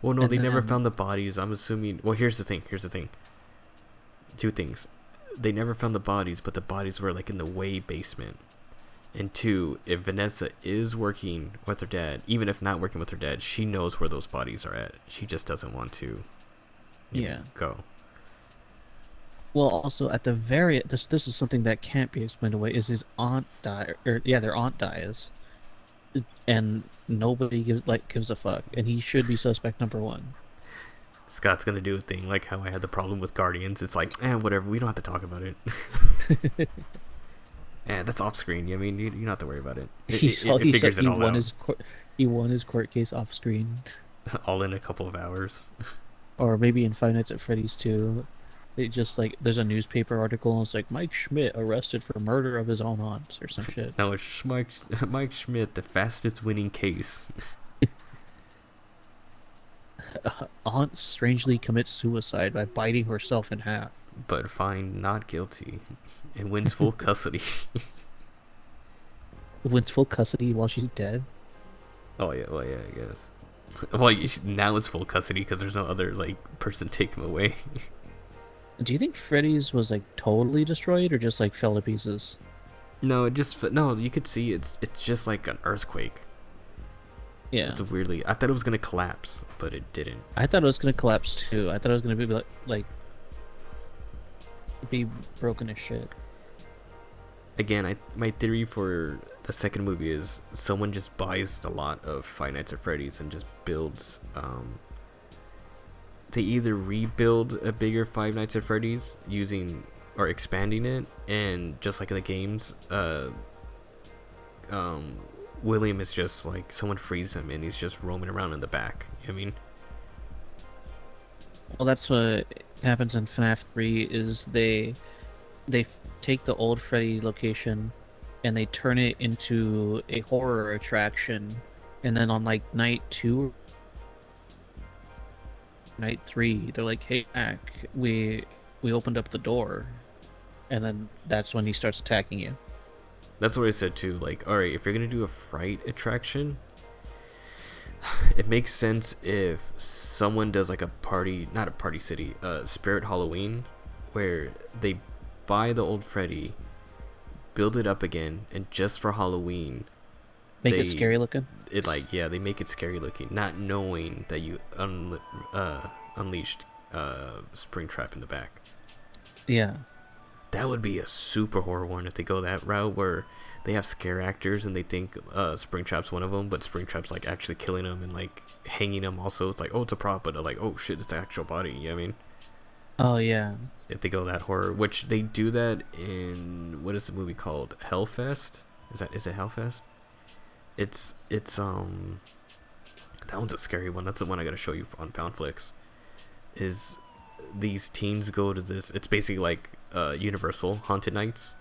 Well, no, and they never then found the bodies. I'm assuming. Well, here's the thing. Here's the thing. Two things. They never found the bodies, but the bodies were like in the way basement. And two, if Vanessa is working with her dad, even if not working with her dad, she knows where those bodies are at. She just doesn't want to, yeah. go. Well, also at the very this is something that can't be explained away. Is his aunt die or yeah, their aunt dies, and nobody gives a fuck, and he should be suspect number one. Scott's gonna do a thing like how I had the problem with Guardians. It's like, whatever. We don't have to talk about it. That's off screen. I mean, you don't have to worry about it. It, He it, saw it he said figures it all out, he won his court case off screen, all in a couple of hours. or maybe in Five Nights at Freddy's too. It just like there's a newspaper article and it's like Mike Schmidt arrested for murder of his own aunt or some shit. Now it's Mike Schmidt, the fastest winning case. Aunt strangely commits suicide by biting herself in half. But find not guilty and wins full custody. Wins full custody while she's dead. Oh yeah, well yeah, I guess. Well, now it's full custody because there's no other like person take him away. Do you think Freddy's was like totally destroyed or just like fell to pieces? No, it just no. You could see it's just like an earthquake. Yeah. It's weirdly. I thought it was gonna collapse, but it didn't. I thought it was gonna collapse too. I thought it was gonna be like be broken as shit. Again, my theory for the second movie is someone just buys a lot of Five Nights at Freddy's and just builds. They either rebuild a bigger Five Nights at Freddy's using or expanding it, and just like in the games, William is just like someone frees him and he's just roaming around in the back. You know what I mean? Well, that's what happens in FNAF 3 is they take the old Freddy location and they turn it into a horror attraction. And then on like night 2, night 3, they're like, "Hey, Mac, we opened up the door." and then that's when he starts attacking you. That's what I said too. Like, all right, if you're gonna do a fright attraction, it makes sense if someone does like a party, not a party city, Spirit Halloween, where they buy the old Freddy, build it up again, and just for Halloween, Make it they scary looking. it like yeah they make it scary looking, not knowing that you unleashed Springtrap in the back. Yeah, That would be a super horror one if they go that route where they have scare actors and they think Springtrap's one of them, but Springtrap's like actually killing them and like hanging them. Also, it's like, oh, it's a prop, but like, oh shit, it's the actual body. You know what I mean? oh yeah, If they go that horror, which they do that in what is the movie called? Hellfest? Is it Hellfest? It's that one's a scary one. That's the one I gotta show you on Foundflix. Is these teens go to this? It's basically like Universal Haunted Nights,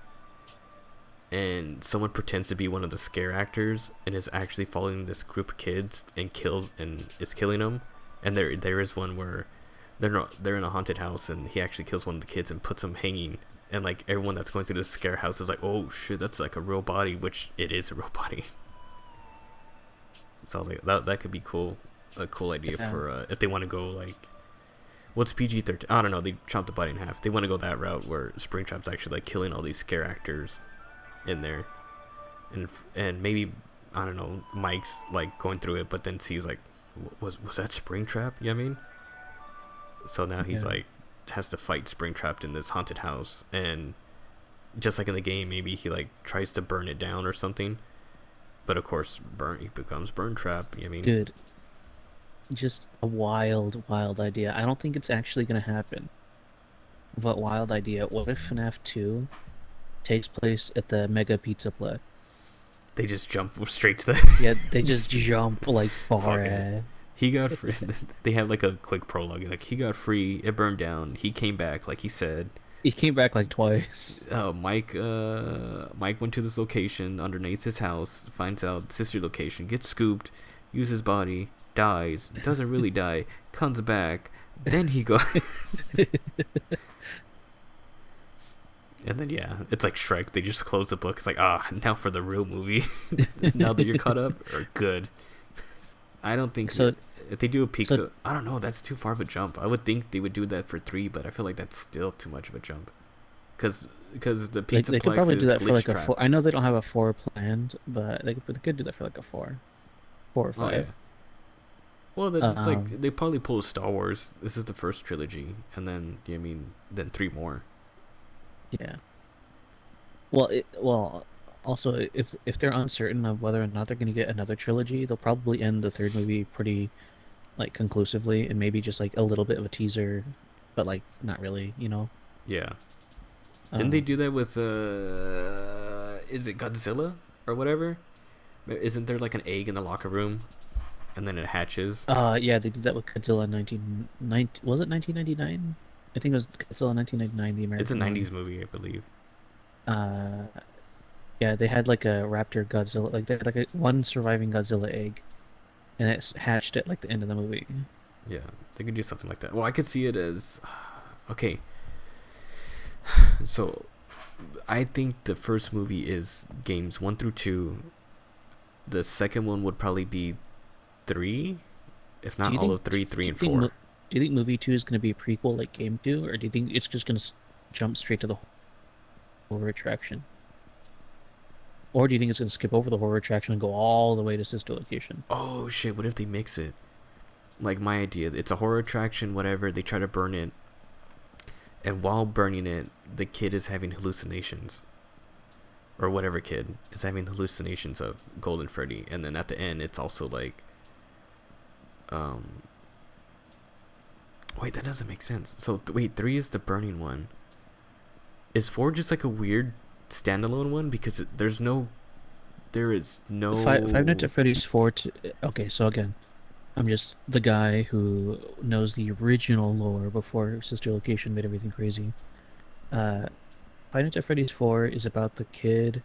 and someone pretends to be one of the scare actors and is actually following this group of kids and kills and is killing them. And there is one where they're in a haunted house and he actually kills one of the kids and puts them hanging. And like everyone that's going through the scare house is like, oh shit, that's like a real body, which it is a real body. So I was like, that could be cool, a cool idea yeah. for if they want to go like, what's PG-13? I don't know. They chopped the body in half. They want to go that route where Springtrap's actually like killing all these scare actors in there, and maybe I don't know. Mike's like going through it, but then sees like, was that Springtrap? You know what I mean? So now he's Yeah. like has to fight Springtrap in this haunted house, and just like in the game, maybe he like tries to burn it down or something. But of course, he becomes Burn Trap. You know what I mean? Dude, just a wild, wild idea. I don't think it's actually gonna happen, but wild idea. What if FNAF 2 takes place at the Mega Pizza Place? They just jump straight to the Yeah, they just jump like far fucking. ahead. He got free. They have like a quick prologue. Like he got free. It burned down. He came back, like he said. He came back like twice. Mike went to this location underneath his house. Finds out sister location. Gets scooped. Uses his body. Dies. Doesn't really die. Comes back. Then he goes. And then yeah, it's like Shrek. They just close the book. It's like now for the real movie. Now that you're caught up, or good. I don't think So, if they do a so pizza, I don't know. That's too far of a jump. I would think they would do that for 3, but I feel like that's still too much of a jump. Because the they pizza they could plex probably do is that for glitch like a trap. four. I know they don't have a four planned, but they could do that for like a four or Oh yeah. five. Well, it's like Um, they probably pull a Star Wars. This is the first trilogy, and then I mean, then 3 more. yeah. Well, also if they're uncertain of whether or not they're going to get another trilogy, they'll probably end the third movie pretty like conclusively, and maybe just like a little bit of a teaser, but like not really, you know. Yeah. Didn't they Um, do that with is it Godzilla or whatever? Isn't there like an egg in the locker room, and then it hatches? yeah, they did that with Godzilla in 1990. Was it 1999? I think it was Godzilla 1999, the It's a American one. '90s movie, I believe. Uh, yeah, they had like a raptor Godzilla, like they had like a one surviving Godzilla egg, and it hatched at like the end of the movie. Yeah, they could do something like that. Well, I could see it as okay. So, I think the first movie is games 1 through 2. The second one would probably be 3, if Do not you all think of 3, do 3 you and think 4. do you think movie 2 is going to be a prequel like game 2, or do you think it's just going to jump straight to the horror attraction? Or do you think it's going to skip over the horror attraction and go all the way to sister location? Oh shit! What if they mix it? Like my idea, it's a horror attraction. Whatever they try to burn it, and while burning it, the kid is having hallucinations, or whatever kid is having hallucinations of Golden Freddy, and then at the end, it's also like, um, wait, that doesn't make sense. So wait, 3 is the burning one. Is 4 just like a weird standalone one because there is Five Nights no. at Freddy's 4 to okay, so again, I'm just the guy who knows the original lore before Sister Location made everything crazy. Uh, Five Nights at Freddy's 4 is about the kid,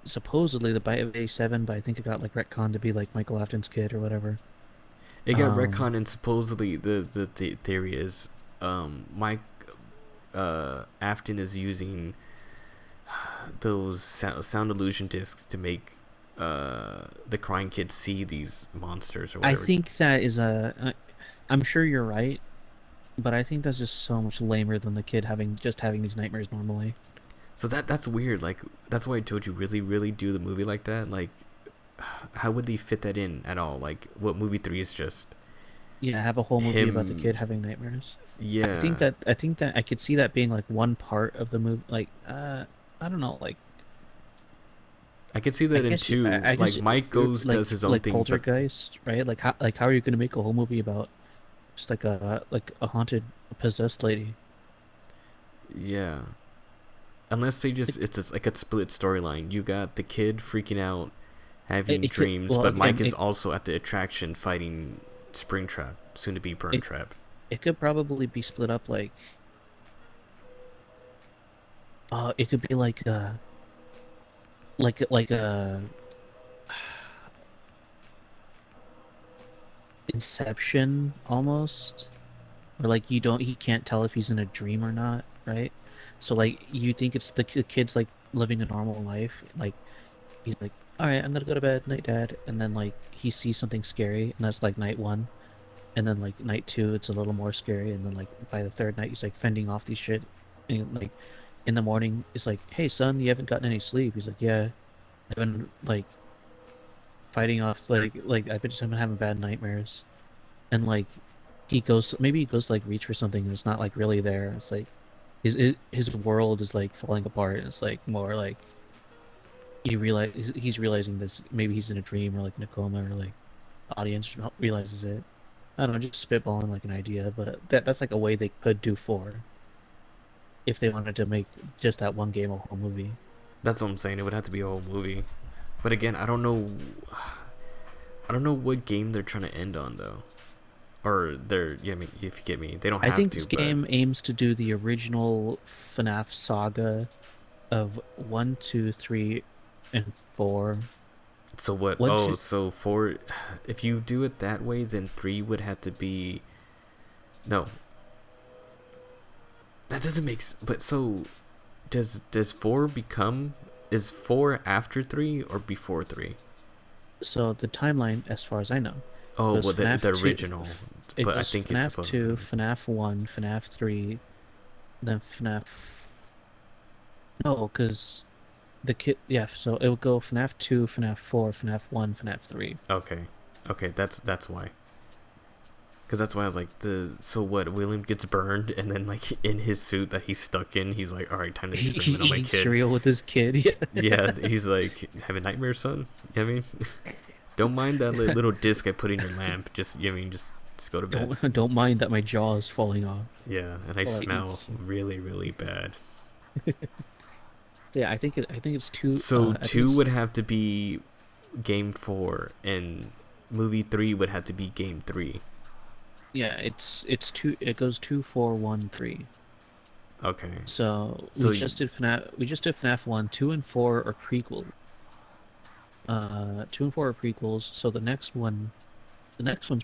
supposedly the Bite of 87, but I think it got like retconned to be like Michael Afton's kid or whatever. It got Um, retcon, and supposedly the theory is, Mike Afton is using those sound illusion discs to make the crying kids see these monsters or I whatever. think that is I'm sure you're right, but I think that's just so much lamer than the kid having these nightmares normally. So that's weird. Like that's why I told you really do the movie like that. Like how would they fit that in at all? Like what movie 3 is just Yeah, have a whole movie about the him. kid having nightmares. Yeah, I think that I could see that being like one part of the movie. Like, I don't know. Like, I could see that in two. I Like guess Mike goes does his own like thing, but Poltergeist, right? Like how are you going to make a whole movie about just like a haunted, possessed lady? yeah. Unless they Like, just it's like a split storyline. You got the kid freaking out, having it could dreams, well but again Mike is also at the attraction fighting Springtrap, soon to be it Burntrap. it could probably be split up like it could be like a Inception almost. Or like he can't tell if he's in a dream or not, right? So like you think it's the kid's like living a normal life, like he's like, all right, I'm gonna go to bed, night, dad, and then like he sees something scary, and that's like night one, and then like night two, it's a little more scary, and then like by the third night, he's like fending off these shit, and like in the morning, it's like, hey son, you haven't gotten any sleep. He's like, yeah, I've been like fighting off like I've just been having bad nightmares, and like maybe he goes to like reach for something and it's not like really there. It's like his world is like falling apart. And it's like more like he's realizing this. Maybe he's in a dream or like in a coma, or like the audience realizes it. I don't know, just spitballing like an idea, but that's like a way they could do four if they wanted to make just that one game a whole movie. That's what I'm saying. It would have to be a whole movie. But again, I don't know. I don't know what game they're trying to end on though. Or they're yeah, I mean, if you get me, they don't I have think to. this But game aims to do the original FNAF saga of one, two, three, and four. so what? One, Oh, two, so four. If you do it that way, then 3 would have to be no. That doesn't make. But so does 4 become is 4 after 3 or before 3? so the timeline, as far as I know, Oh, goes well, FNAF the 2. original. It But I goes think it's FNAF supposed. 2, FNAF 1, FNAF 3, then FNAF. No, because the kid. Yeah, so it would go FNAF 2, FNAF 4, FNAF 1, FNAF 3. Okay, okay, that's why. Because that's why I was like the so what William gets burned and then like in his suit that he's stuck in he's like all right time to He's experiment on my eating kid. cereal with his kid. Yeah, he's like having nightmares, son. You know what I mean? Don't mind that Yeah. little disc I put in your lamp. Just you know what I mean just go to bed. Don't mind that my jaw is falling off Yeah, and I while I eat. smell really bad. Yeah, I think it's two. So I think 2 would have to be game 4 and movie 3 would have to be game 3. yeah, it's two. It goes 2, 4, 1, 3. Okay. So So we just did FNAF 1, 2, and 4 are prequel. 2 and 4 are prequels. So the next one's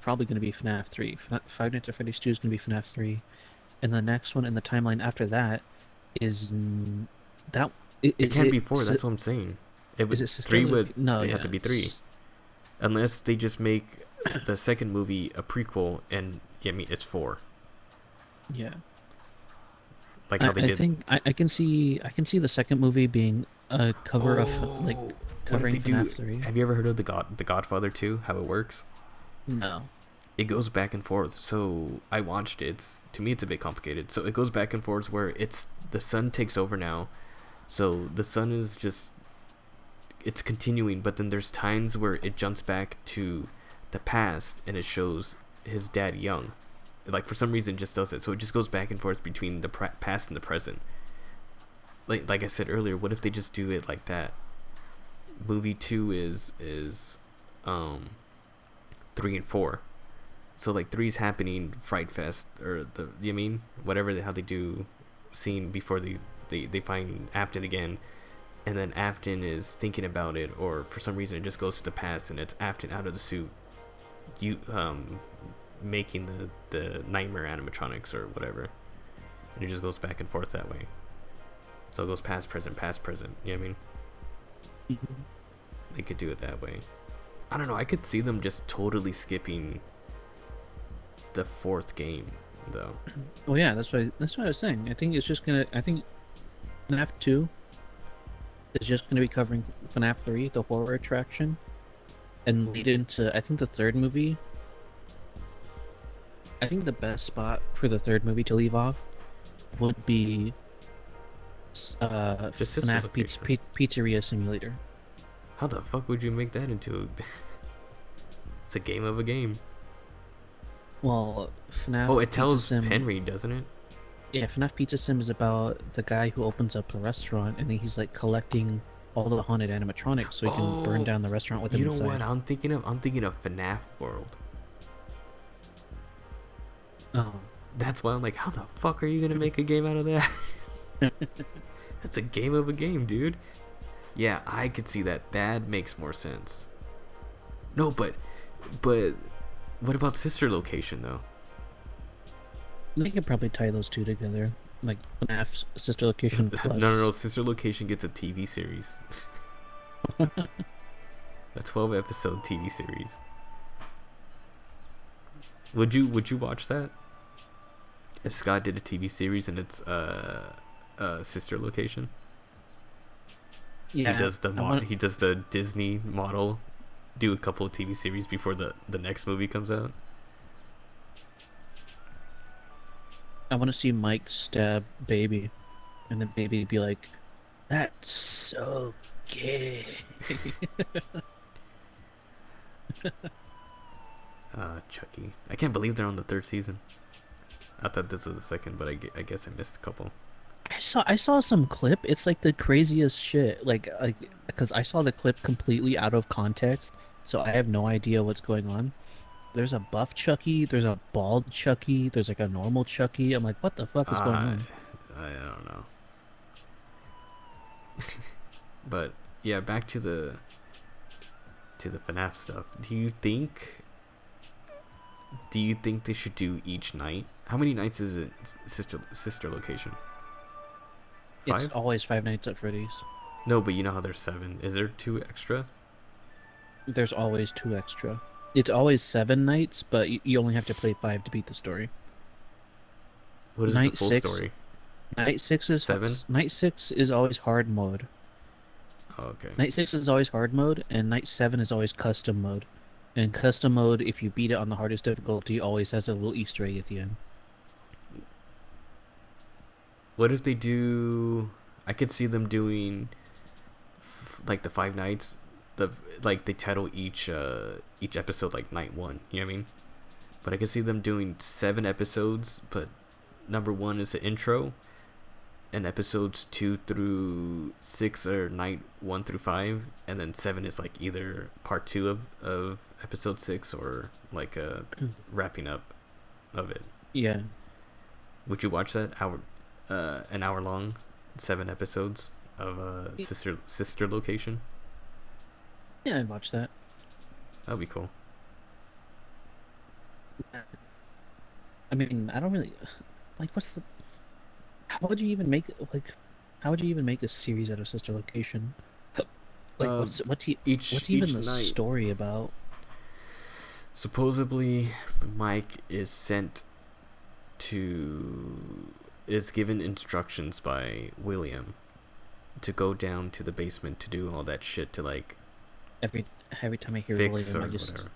probably going to be FNAF 3. Five Nights at Freddy's 2 is going to be FNAF 3, and the next one in the timeline after that is that it is can't it be 4, that's what I'm saying. It is would it Sister 3 would No, they have yeah, to be 3. Unless they just make the second movie a prequel and yeah, I mean it's 4. yeah. Like how they I did. think I can see the second movie being a cover of like Oh, what if covering they do? FNAF 3. Have you ever heard of the Godfather 2? How it works? No. It goes back and forth. So I watched it. To me, it's a bit complicated. So it goes back and forth where it's the son takes over now. So the son is just it's continuing, but then there's times where it jumps back to the past and it shows his dad young. Like for some reason, it just does it. So it just goes back and forth between the past and the present. Like I said earlier, what if they just do it like that? Movie 2 is um 3 and 4. So like 3's happening Fright Fest or the you mean whatever how they do scene before they find Afton again, and then Afton is thinking about it, or for some reason it just goes to the past and it's Afton out of the suit, you making the nightmare animatronics or whatever. and it just goes back and forth that way. So it goes past, present, past, present. You know what I mean? Mhm. They could do it that way. I don't know. I could see them just totally skipping the fourth game, though. Well, yeah, that's what I was saying. I think it's just gonna. I think FNAF 2 is just gonna be covering FNAF 3, the horror attraction, and lead into I think the third movie. I think the best spot for the third movie to leave off would be Just sister FNAF location. Pizzeria Simulator. How the fuck would you make that into? It's a game of a game. Well, FNAF Oh, it Pizza tells Sim. Henry, doesn't it? Yeah, FNAF Pizza Sim is about the guy who opens up a restaurant and then he's like collecting all the haunted animatronics so he can burn Oh, down the restaurant with them you know what inside. I'm thinking of? I'm thinking of FNAF World. Oh. That's why I'm like, how the fuck are you gonna make a game out of that? That's a game of a game, dude. Yeah, I could see that. That makes more sense. No, but what about sister location though? They could probably tie those two together. Like FNAF's Sister Location No. Plus. Sister location gets a TV series, a 12 episode TV series. Would you watch that if Scott did a TV series and it's sister location? Yeah, I want. He does the Disney model, do a couple of TV series before the next movie comes out. I want to see Mike stab Baby, and then Baby be like, "That's so gay." Chucky. I can't believe they're on the third season. I thought this was the second, but I guess I missed a couple. I saw some clip. It's like the craziest shit. Like because I saw the clip completely out of context, so I have no idea what's going on. There's a buff Chucky, there's a bald Chucky, there's like a normal Chucky. I'm like, what the fuck is going Uh, on? I don't know. But yeah, back to the FNAF stuff. Do you think they should do each night? How many nights is it sister location? It's 5? always Five Nights at Freddy's. No, but you know how there's 7. Is there 2 extra? There's always two extra. It's always 7 nights, but you only have to play five to beat the story. What is the Night full six, story? night six is 7? night six is always hard mode. Oh, okay. Night six is always hard mode, and night seven is always custom mode. And custom mode, if you beat it on the hardest difficulty, always has a little Easter egg at the end. What if they do? I could see them doing like the 5 nights. Like they title each episode like night 1. You know what I mean? But I could see them doing 7 episodes. But number 1 is the intro, and episodes 2 through 6 are night 1 through 5, and then 7 is like either part 2 of episode 6 or like a wrapping up of it. Yeah, Would you watch that an hour long, 7 episodes of sister location? yeah, I'd watch that. That'd be cool. I mean, I don't really like. What's the? How would you even make like? How would you even make a series out of Sister Location? Like, Um, what's even each the night, story about? supposedly, Mike is given instructions by William to go down to the basement to do all that shit to like Every every time I hear fix William, or I just whatever.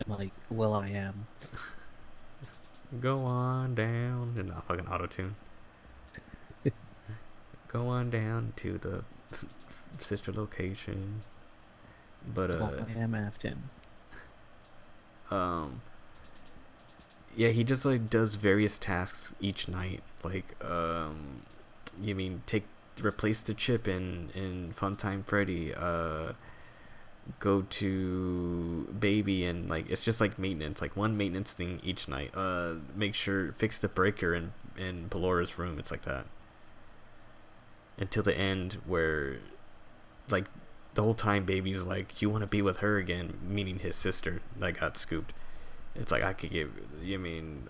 am like, "Will I am." Go on down, and not fucking auto tune. Go on down to the sister location, but Will I am Afton. um, yeah, he just like does various tasks each night. Like you mean replace the chip in Funtime Freddy. Go to Baby, and like it's just like maintenance, like one maintenance thing each night. Make sure fix the breaker in Balora's room. It's like that until the end, where like the whole time Baby's like, you want to be with her again, meaning his sister that got scooped. It's like, I could give,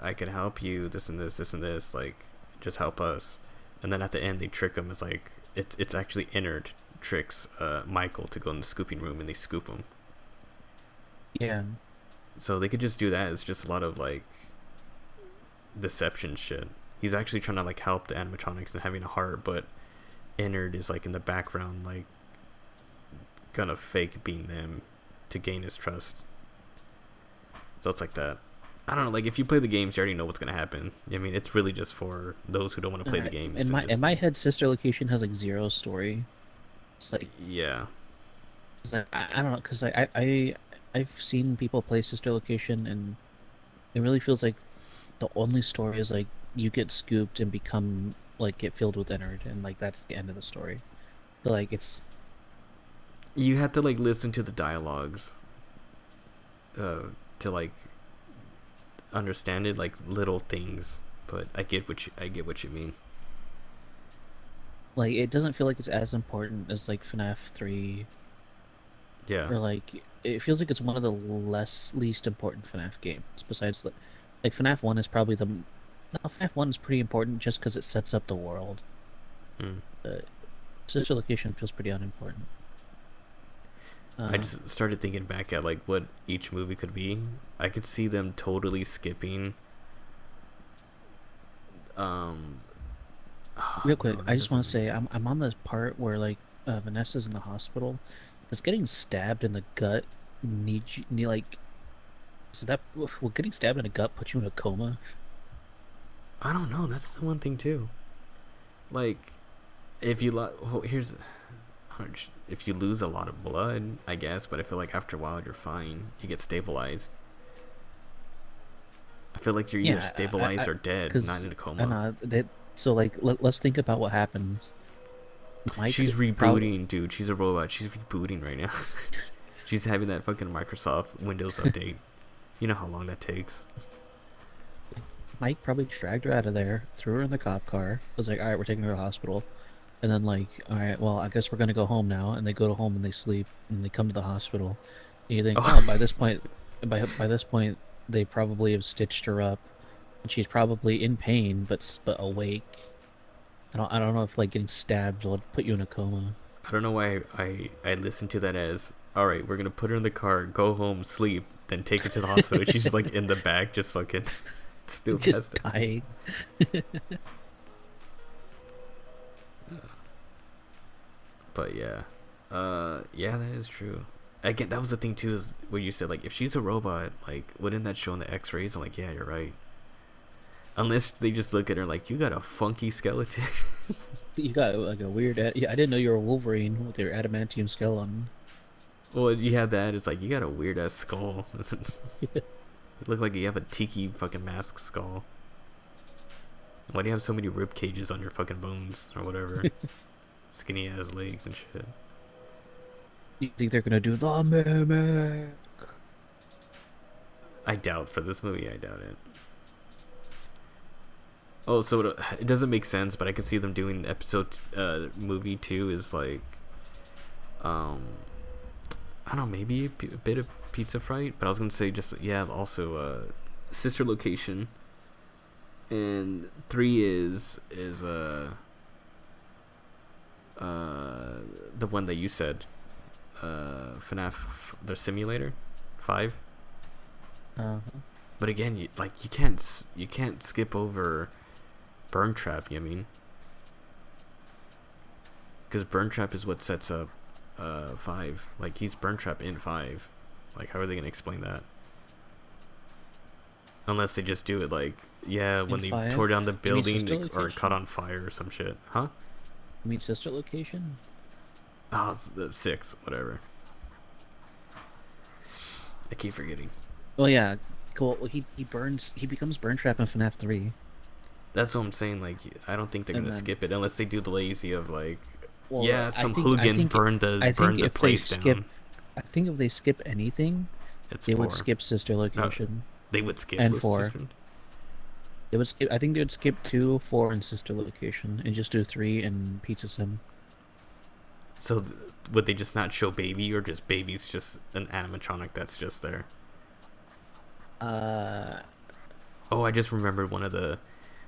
I could help you, this and this, like just help us. And then at the end they trick him. It's like it's actually Innard tricks Michael to go in the scooping room, and they scoop him. Yeah. So they could just do that. It's just a lot of like deception shit. He's actually trying to like help the animatronics and having a heart, but Innard is like in the background, like gonna fake being them to gain his trust. So it's like that. I don't know. Like if you play the games, you already know what's gonna happen. I mean, it's really just for those who don't want to play the games. In my head, Sister Location has like zero story. It's like, Yeah, I don't know, because I've seen people play Sister Location, and it really feels like the only story is like you get scooped and become like get filled with energy, and like that's the end of the story. So like it's you have to like listen to the dialogues, to like understand it, like little things. But I get what you mean. like it doesn't feel like it's as important as like FNAF 3, Yeah, or like it feels like it's one of the least important FNAF games besides the like FNAF 1 is probably the no, FNAF 1 is pretty important just because it sets up the world. mm. Sister Location feels pretty unimportant. I Uh, just started thinking back at like what each movie could be. I could see them totally skipping. Um, Real no, quick, that I just want to doesn't make say sense. I'm on the part where like Vanessa's in the hospital. Is getting stabbed in the gut need like so that will getting stabbed in the gut put you in a coma? I don't know. That's the one thing too. Like, if you well, here's if you lose a lot of blood, I guess. But I feel like after a while you're fine. You get stabilized. I feel like you're either Yeah, stabilized or dead, not because in a I coma. know that. So like let's think about what happens. Mike She's probably rebooting, dude. She's a robot. She's rebooting right now. She's having that fucking Microsoft Windows update. You know how long that takes. Mike probably dragged her out of there, threw her in the cop car. Was like, all right, we're taking her to the hospital. And then like, all right, well, I guess we're gonna go home now. And they go to home and they sleep and they come to the hospital. And you think, oh, Oh, by this point, they probably have stitched her up, and she's probably in pain, but awake. I don't know if like getting stabbed will put you in a coma. I don't know why I listened to that as all right. We're gonna put her in the car, go home, sleep, then take her to the hospital. She's just like in the back, just fucking still Just passed out. dying. But yeah, yeah, that is true. Again, that was the thing too, is where you said like if she's a robot, like wouldn't that show in the X-rays? I'm like, yeah, you're right. Unless they just look at her like you got a funky skeleton. You got like a weird. Yeah, I didn't know you were a Wolverine with your adamantium skeleton. Well, you have that. It's like you got a weird ass skull. You look like you have a tiki fucking mask skull. Why do you have so many rib cages on your fucking bones or whatever? Skinny ass legs and shit. You think they're gonna do the mimic? I doubt for this movie. I doubt it. Oh, so it doesn't make sense, but I can see them doing episode movie 2 is like, um, I don't know, maybe a bit of Pizza Fright, but I was gonna say just yeah, also Sister Location, and 3 is the one that you said, FNAF the simulator, 5. Uh, But again, you can't skip over Burn Trap. You know what I mean? Because Burn Trap is what sets up 5. Like he's Burn Trap in 5. Like how are they gonna explain that? Unless they just do it like yeah, in when they tore five, down the you mean building sister or caught location? on fire or some shit, huh? You mean sister location? Oh, it's the 6, whatever. I keep forgetting. Oh yeah, cool. Well, he becomes Burn Trap in FNAF 3, That's what I'm saying. Like I don't think they're and gonna then skip it unless they do the lazy of like well, yeah, some hooligans I burned think the if they place skip, down. I think if they skip anything, It's they would 4. skip sister Uh, location they would skip and List 4. Sister. They would skip. I think they would skip 2, 4, and sister location, and just do 3 and Pizza Sim. So would they just not show Baby, or just Baby's just an animatronic that's just there? Uh, Oh, I just remembered one of the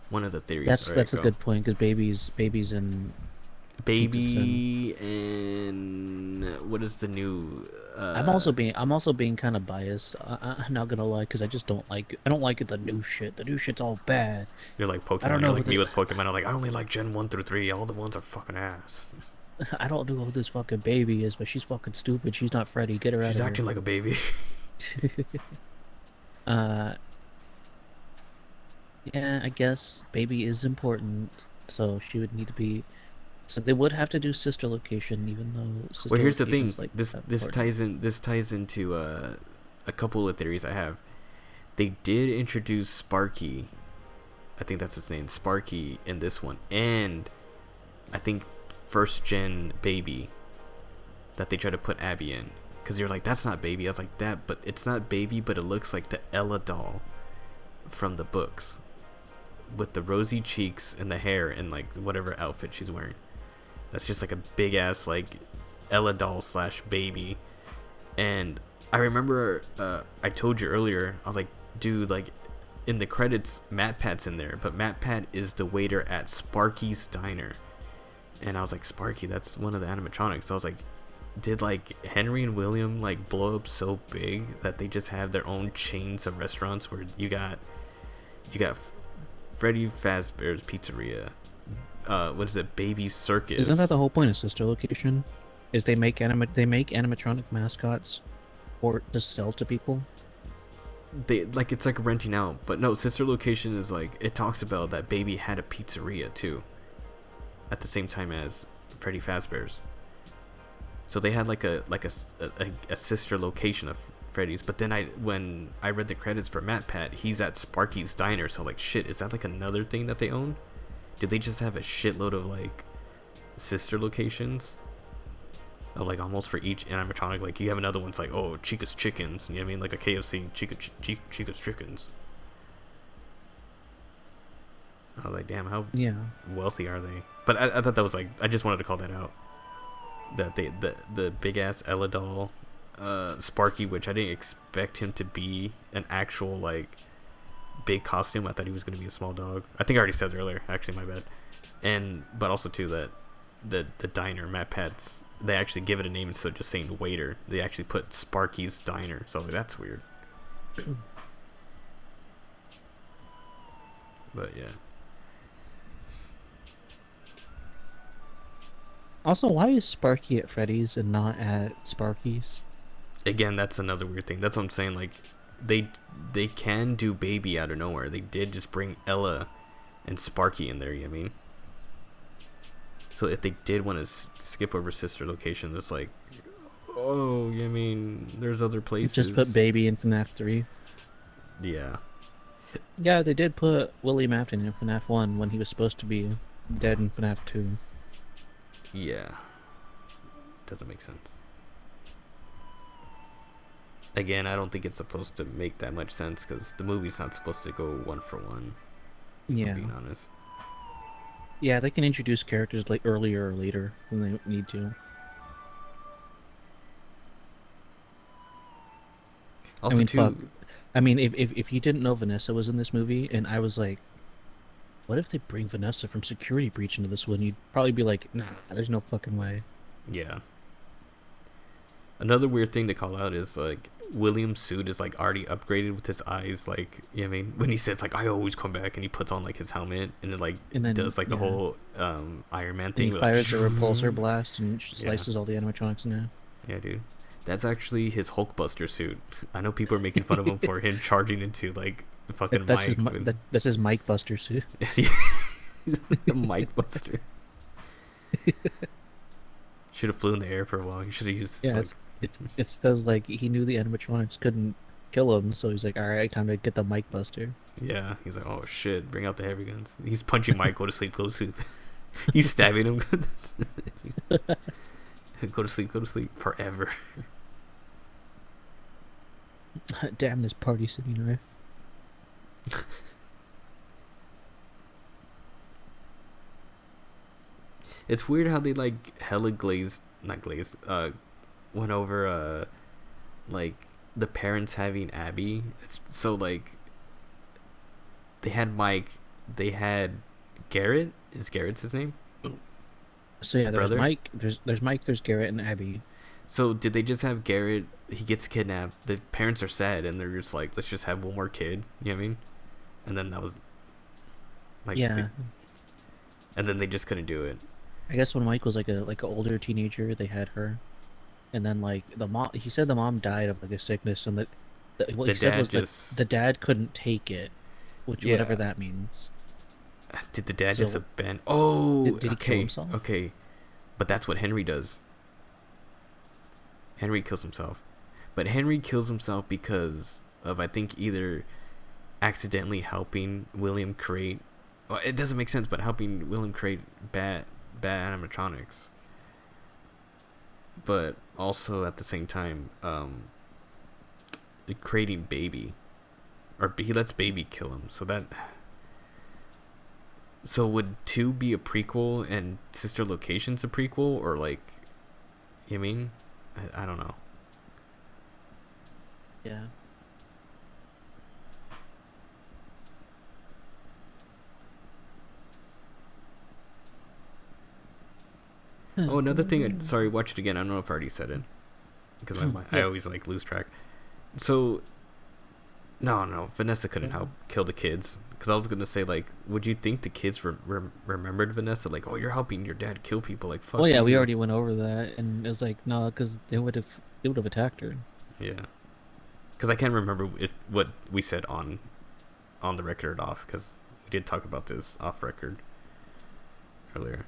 One of the theories. That's All right, that's a go. good point because babies in Pizza Sin. Baby and what is the new? I'm also being kind of biased. I'm not gonna lie because I don't like it, the new shit. The new shit's all bad. You're like I don't Pokemon. You're know who like me the with Pokemon. I'm like I only like Gen 1 through 3. All the ones are fucking ass. I don't know who this fucking baby is, but she's fucking stupid. She's not Freddy. Get her out She's of acting here. like a baby. uh, yeah, I guess baby is important, so she would need to be. So they would have to do sister location, even though Well, sister here's the location thing. is like This not this important. ties in. This ties into a couple of theories I have. They did introduce Sparky. I think that's his name, Sparky, in this one, and I think first gen baby that they try to put Abby in, because you're like that's not baby. I was like that, but it's not baby, but it looks like the Ella doll from the books with the rosy cheeks and the hair and like whatever outfit she's wearing. That's just like a big ass like Ella doll slash baby. And I remember I told you earlier, I was like, dude, like in the credits, Matt Pat's in there, but Matt Pat is the waiter at Sparky's Diner. And I was like, Sparky, that's one of the animatronics. So I was like, did like Henry and William like blow up so big that they just have their own chains of restaurants where you got Freddy Fazbear's Pizzeria, what is it, Baby Isn't that Circus. the whole point of sister location? Is they make animatronic mascots or to sell to people? They like it's like renting out, but no, Sister Location is like it talks about that Baby had a pizzeria too, at the same time as Freddy Fazbear's. So they had like a sister location of Freddy's. But then when I read the credits for Matt Pat, he's at Sparky's Diner. So like shit, is that like another thing that they own? Did they just have a shitload of like sister locations? Of like almost for each animatronic, like you have another one's like, oh, Chica's Chickens, you know what I mean, like a KFC Chica's Chickens. I was like, damn, how Yeah. wealthy are they? But I thought that was like, I just wanted to call that out, that the big ass Ella doll, Sparky, which I didn't expect him to be an actual like big costume. I thought he was gonna be a small dog. I think I already said it earlier, actually, my bad. And but also too that the diner, Matt Pets, they actually give it a name instead of just saying waiter. They actually put Sparky's Diner. So like, that's weird. But yeah. Also, why is Sparky at Freddy's and not at Sparky's? Again, that's another weird thing. That's what I'm saying. Like, they they can do baby out of nowhere. They did just bring Ella and Sparky in there. You know what I mean? So if they did want to skip over sister location, it's like, oh, you know what I mean, there's other Just put places. baby in FNAF 3. Yeah, Yeah, they did put William Afton in FNAF 1 when he was supposed to be dead in FNAF 2. yeah, doesn't make sense. Again, I don't think it's supposed to make that much sense because the movie's not supposed to go one for one. If I'm Yeah. being honest. Yeah, they can introduce characters like earlier or later when they need to. I Also, mean, fuck. too, I mean, if you didn't know Vanessa was in this movie, and I was like, what if they bring Vanessa from Security Breach into this one? You'd probably be like, nah, there's no fucking way. yeah. Another weird thing to call out is like William's suit is like already upgraded with his eyes, like, you know what I mean, when he says like I always come back and he puts on like his helmet and it like And then, does like the yeah. whole Iron Man And he thing with like fires a repulsor blast and yeah, slices all the animatronics in half. yeah, dude. That's actually his Hulkbuster suit. I know people are making fun of him for him charging into like fucking That's his Mike with that's his Mike Buster suit. the Mike Buster. Should have flew in the air for a while. He should have used Yeah, like it's because like he knew the animatronics couldn't kill him, so he's like, all right, time to get the Mike Buster. yeah. He's like, oh shit, bring out the heavy guns. He's punching Mike. Go to sleep. Go to sleep. He's stabbing him. Go to sleep. Go to sleep forever. Damn this party city knife. It's weird how they like hella glazed, not glazed. Went over like the parents having Abby. So like they had Mike they had Garrett. Is Garrett's his name? So The yeah, there's brother. Mike, there's Mike, there's Garrett and Abby. So did they just have Garrett? He gets kidnapped. The parents are sad, and they're just like, let's just have one more kid. You know what I mean? And then that was like, Yeah, and then they just couldn't do it. I guess when Mike was like an older teenager, they had her, and then like the mom, he said the mom died of like a sickness, and what The he said dad was that the just, dad couldn't take it, which whatever yeah. that means. Did the dad just So abandon? Oh, did he kill okay, himself? okay. But that's what Henry does. Henry kills himself. But Henry kills himself because of, I think, either accidentally helping William create. Well, it doesn't make sense, but helping William create bad animatronics. But also at the same time, creating baby, or he lets baby kill him. So that. So would two be a prequel and Sister Location's a prequel, or like, you mean? I don't know. Yeah. Oh, another thing. Sorry, watch it again. I don't know if I already said it because I Yeah. always like lose track. So no, Vanessa couldn't help kill the kids. Because I was gonna say, like, would you think the kids remembered Vanessa? Like, oh, you're helping your dad kill people. Like, Oh fuck yeah, we you. already went over that, and it was like no, because they would have attacked her. Yeah. Because I can't remember what we said on the record off. Because we did talk about this off record earlier.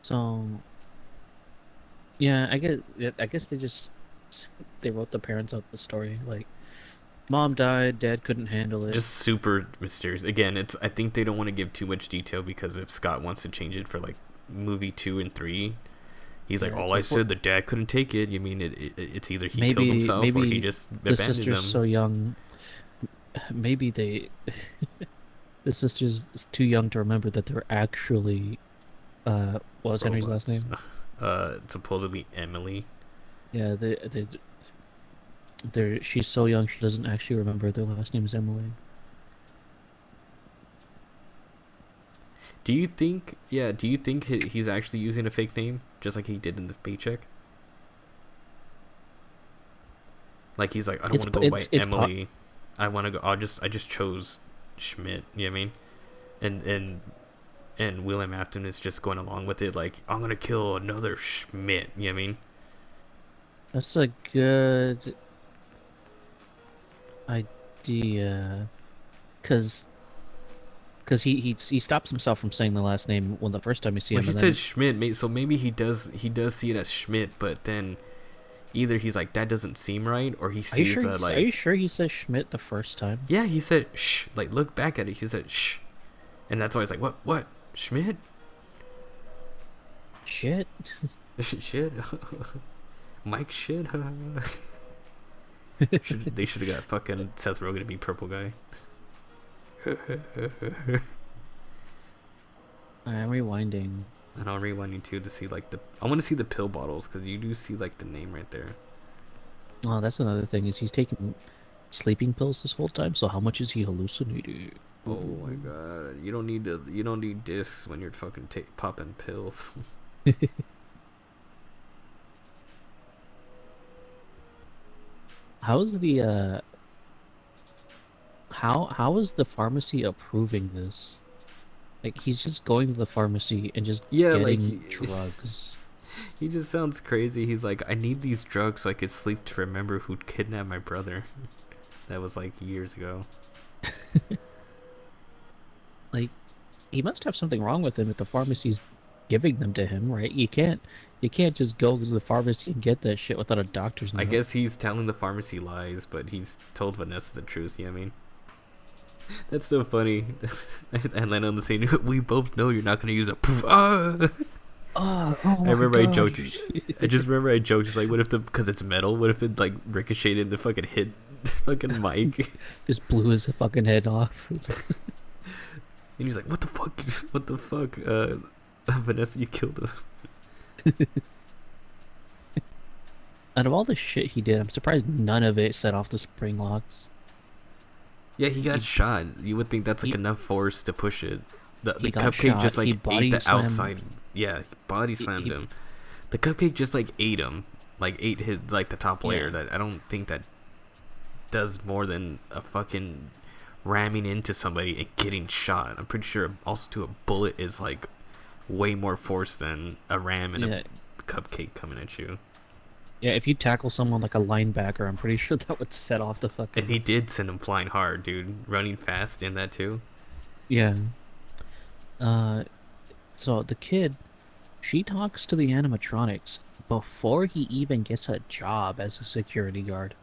So yeah, I guess they wrote the parents out the story like mom died, dad couldn't handle it. Just super mysterious. Again, it's, I think they don't want to give too much detail because if Scott wants to change it for like movie 2 and 3, he's like, Yeah, all it's I like what said, the dad couldn't take it. You mean it's either he killed maybe himself or he maybe just the abandoned sister's them. so young. Maybe the sister's too young to remember that they're actually what was Henry's last Robots. name? Supposedly Emily. Yeah, she's so young she doesn't actually remember their last name is Emily. Do you think? Yeah. Do you think he's actually using a fake name, just like he did in the paycheck? Like he's like, I don't It's want to go by it's po- Emily. I want to go. I just chose Schmidt. You know what I mean? And William Afton is just going along with it. Like, I'm gonna kill another Schmidt. You know what I mean? That's a good idea, cause he stops himself from saying the last name when the first time you see Well, him, he and says then Schmidt, so maybe he does see it as Schmidt, but then either he's like, that doesn't seem right, or he sees are you like, sure he says Schmidt the first time? yeah, he said shh, like look back at it, he said shh, and that's why he's like, what Schmidt. Shit. Shit. Mike shit. They should have got fucking Seth Rogen to be purple guy. I'm rewinding. And I'll rewind you too to see like I want to see the pill bottles because you do see like the name right there. Oh, that's another thing is he's taking sleeping pills this whole time. So how much is he hallucinating? Oh my god, you don't need discs when you're fucking popping pills. How's the how is the pharmacy approving this? Like he's just going to the pharmacy and just Yeah, like getting drugs. he just sounds crazy. He's like, I need these drugs so I could sleep to remember who kidnapped my brother. That was like years ago. Like he must have something wrong with him if the pharmacy's giving them to him, right? You can't just go to the pharmacy and get that shit without a doctor's I note. guess he's telling the pharmacy lies, but he's told Vanessa the truth. You know what I mean? That's so funny. And then on the scene, we both know you're not gonna use a. Ah! Oh I my remember I joked. gosh. I just remember I joked. It's like, what if because it's metal? What if it like ricocheted and the fucking hit fucking mic? Just blew his fucking head off. It's like, And he's like, what the fuck? What the fuck? Vanessa, you killed him. out of all the shit he did, I'm surprised none of it set off the spring locks. Yeah, he got He shot. You would think that's like he enough force to push it. The he got cupcake shot. just He like ate body the slammed. outside. Yeah, he body He, slammed he him. The cupcake just like ate him, like ate his like the top layer. yeah That I don't think that does more than a fucking ramming into somebody and getting shot. I'm pretty sure also too a bullet is like way more force than a ram and a yeah cupcake coming at you. yeah. If you tackle someone like a linebacker, I'm pretty sure that would set off the And he fucking did send him flying hard, dude. Running fast in that too. yeah. Uh, so the kid, she talks to the animatronics before he even gets a job as a security guard.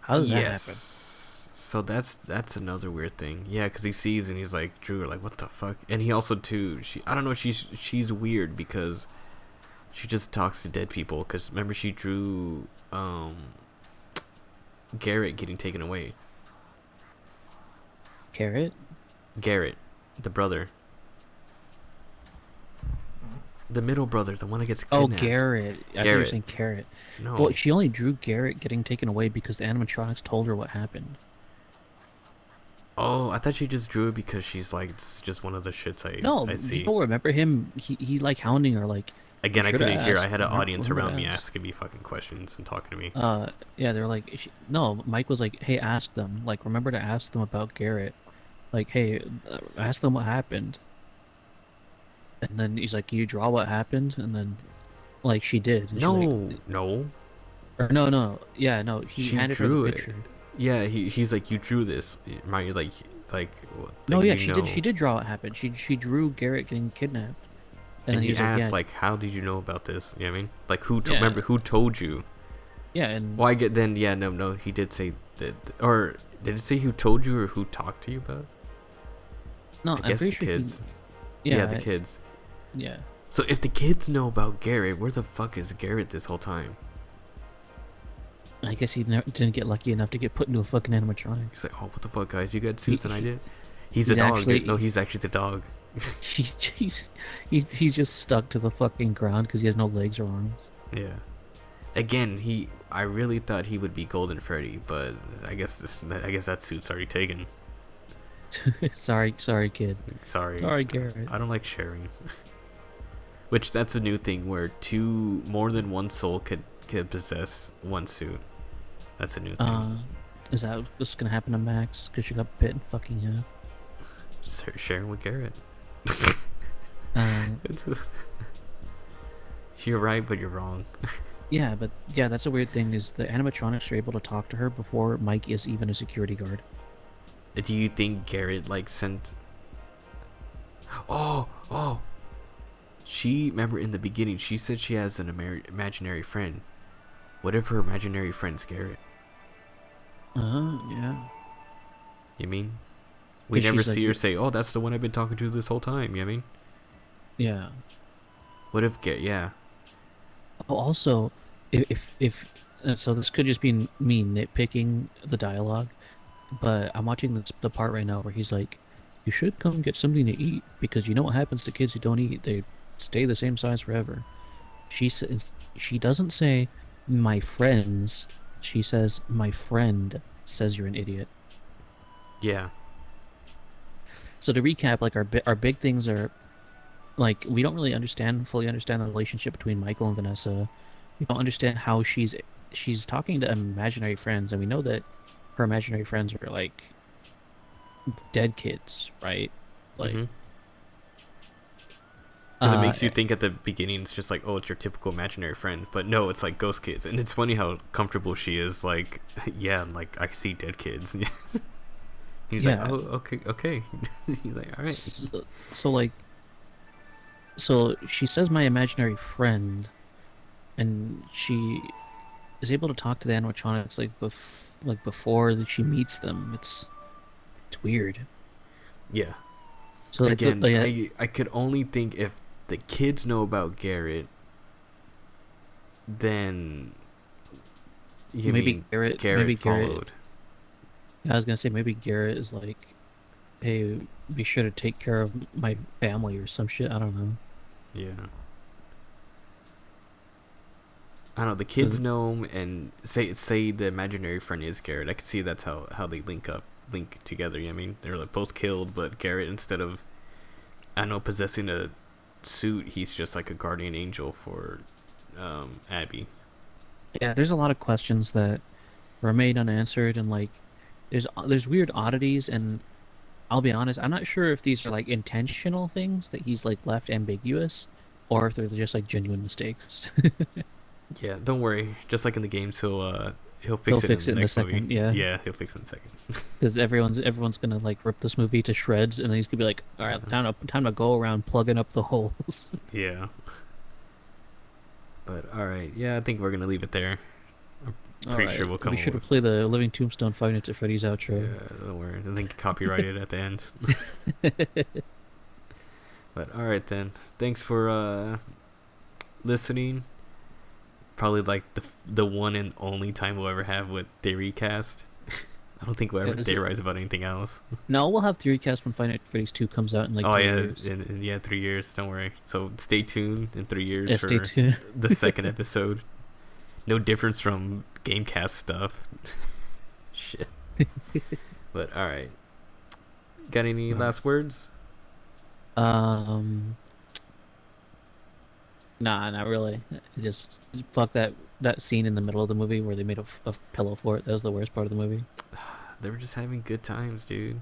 How does that happen? Yes. So that's another weird thing. Yeah, because he sees and he's like, Drew, like, what the fuck? And he also too, she, I don't know, she's weird because she just talks to dead people. Because remember, she drew Garrett getting taken away. Carrot? Garrett, the brother, the middle brother, the one that gets Oh, kidnapped. Garrett. I thought you were Garrett. saying carrot. Well, No. she only drew Garrett getting taken away because the animatronics told her what happened. Oh, I thought she just drew it because she's like, it's just one of the shits No, I see. people remember him. He like hounding her like, you Again, I should have couldn't hear. I asked. had an audience Remember to around me ask. asking me fucking questions and talking to me. Yeah, they're like, no, Mike was like, hey, ask them. Like, remember to ask them about Garrett. Like, hey, ask them what happened. And then he's like, can you draw what happened? And then, like, she did. And she's like, No, no. or no. Yeah, no, he She handed her the drew it. picture. Yeah, he's like, you drew this. My like No, yeah, you know. she did draw what happened. She drew Garrett getting kidnapped. And And then he he's like, asked yeah, like, how did you know about this? You know what I mean? Like yeah, remember who told you? yeah, and Well, I get then. Yeah, no. He did say that, or did it say who told you or who talked to you about? no, I I'm guess pretty the sure he, kids. Yeah, the yeah, kids. yeah. So if the kids know about Garrett, where the fuck is Garrett this whole time? I guess he never, didn't get lucky enough to get put into a fucking animatronic. He's like, oh, what the fuck, guys? You got He, suits and I he did. He's a he's dog, dude. No, actually he's actually the dog. he's just stuck to the fucking ground because he has no legs or arms. Yeah. Again, I really thought he would be Golden Freddy, but I guess that suit's already taken. Sorry, kid. Sorry. Sorry, Garrett. I don't like sharing. Which that's a new thing where more than one soul could possess one suit. That's a new thing. Is that what's gonna happen to Max? Because she got bit and fucking half. Sharing with Garrett. Uh, You're right, but you're wrong. yeah, but yeah, that's a weird thing. Is the animatronics are able to talk to her before Mike is even a security guard. Do you think Garrett like sent? Oh. She remember in the beginning she said she has an imaginary friend. What if her imaginary friend's Garrett? Yeah. You mean? We 'Cause never she's see like, her say, "Oh, that's the one I've been talking to this whole time." You know what I mean? yeah. What if yeah? Oh, also, if so, this could just be me nitpicking the dialogue, but I'm watching the part right now where he's like, "You should come get something to eat because you know what happens to kids who don't eat? They stay the same size forever." She doesn't say my friends. She says my friend says you're an idiot. Yeah. So to recap, like our big things are like we don't really fully understand the relationship between Michael and Vanessa. We don't understand how she's talking to imaginary friends, and we know that her imaginary friends are like dead kids, right? Like, Mm-hmm. Because it uh, makes you think at the beginning it's just like, oh, it's your typical imaginary friend, but no, it's like ghost kids, and it's funny how comfortable she is. Like, yeah, like I see dead kids. He's yeah. like, oh, okay. He's like, all right. So like, so she says my imaginary friend, and she is able to talk to the animatronics like before that she meets them. It's weird. Yeah. So like, Again, like I could only think if the kids know about Garrett, then you maybe mean Garrett, Garrett followed. I was gonna say maybe Garrett is like, hey, be sure to take care of my family or some shit. I don't know. Yeah. I don't know, the kids know him, and say the imaginary friend is Garrett. I can see that's how they link together. You know what I mean, they're like both killed, but Garrett, instead of, I don't know, possessing a suit, he's just like a guardian angel for Abby. Yeah, there's a lot of questions that remain unanswered, and like there's weird oddities, and I'll be honest, I'm not sure if these are like intentional things that he's like left ambiguous, or if they're just like genuine mistakes. Yeah, don't worry. Just like in the games, he'll He'll fix it in fix the it in the next movie. second, yeah, Yeah, he'll fix it in a second. because everyone's gonna like rip this movie to shreds, and then he's gonna be like, all right, time to go around plugging up the holes. Yeah, but all right. Yeah, I think we're gonna leave it there. I'm All pretty sure right, we'll we come up should have with. played the Living Tombstone Five Nights at Freddy's outro. Yeah, don't worry. I think copyrighted at the end. But all right then. Thanks for listening. Probably like the one and only time we'll ever have with TheoryCast. I don't think we'll ever Is it? theorize about anything else. No, we'll have TheoryCast when Five Nights at Freddy's 2 comes out in like Oh three yeah, years. yeah, 3 years. Don't worry. So stay tuned in 3 years Yeah, stay for tuned. the second episode. No difference from GameCast stuff. Shit. But all right. Got any last words? Um, nah, not really. Just fuck that scene in the middle of the movie where they made a pillow for it. That was the worst part of the movie. They were just having good times, dude.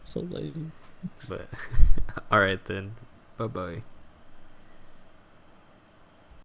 So lame. But all right then. Bye bye.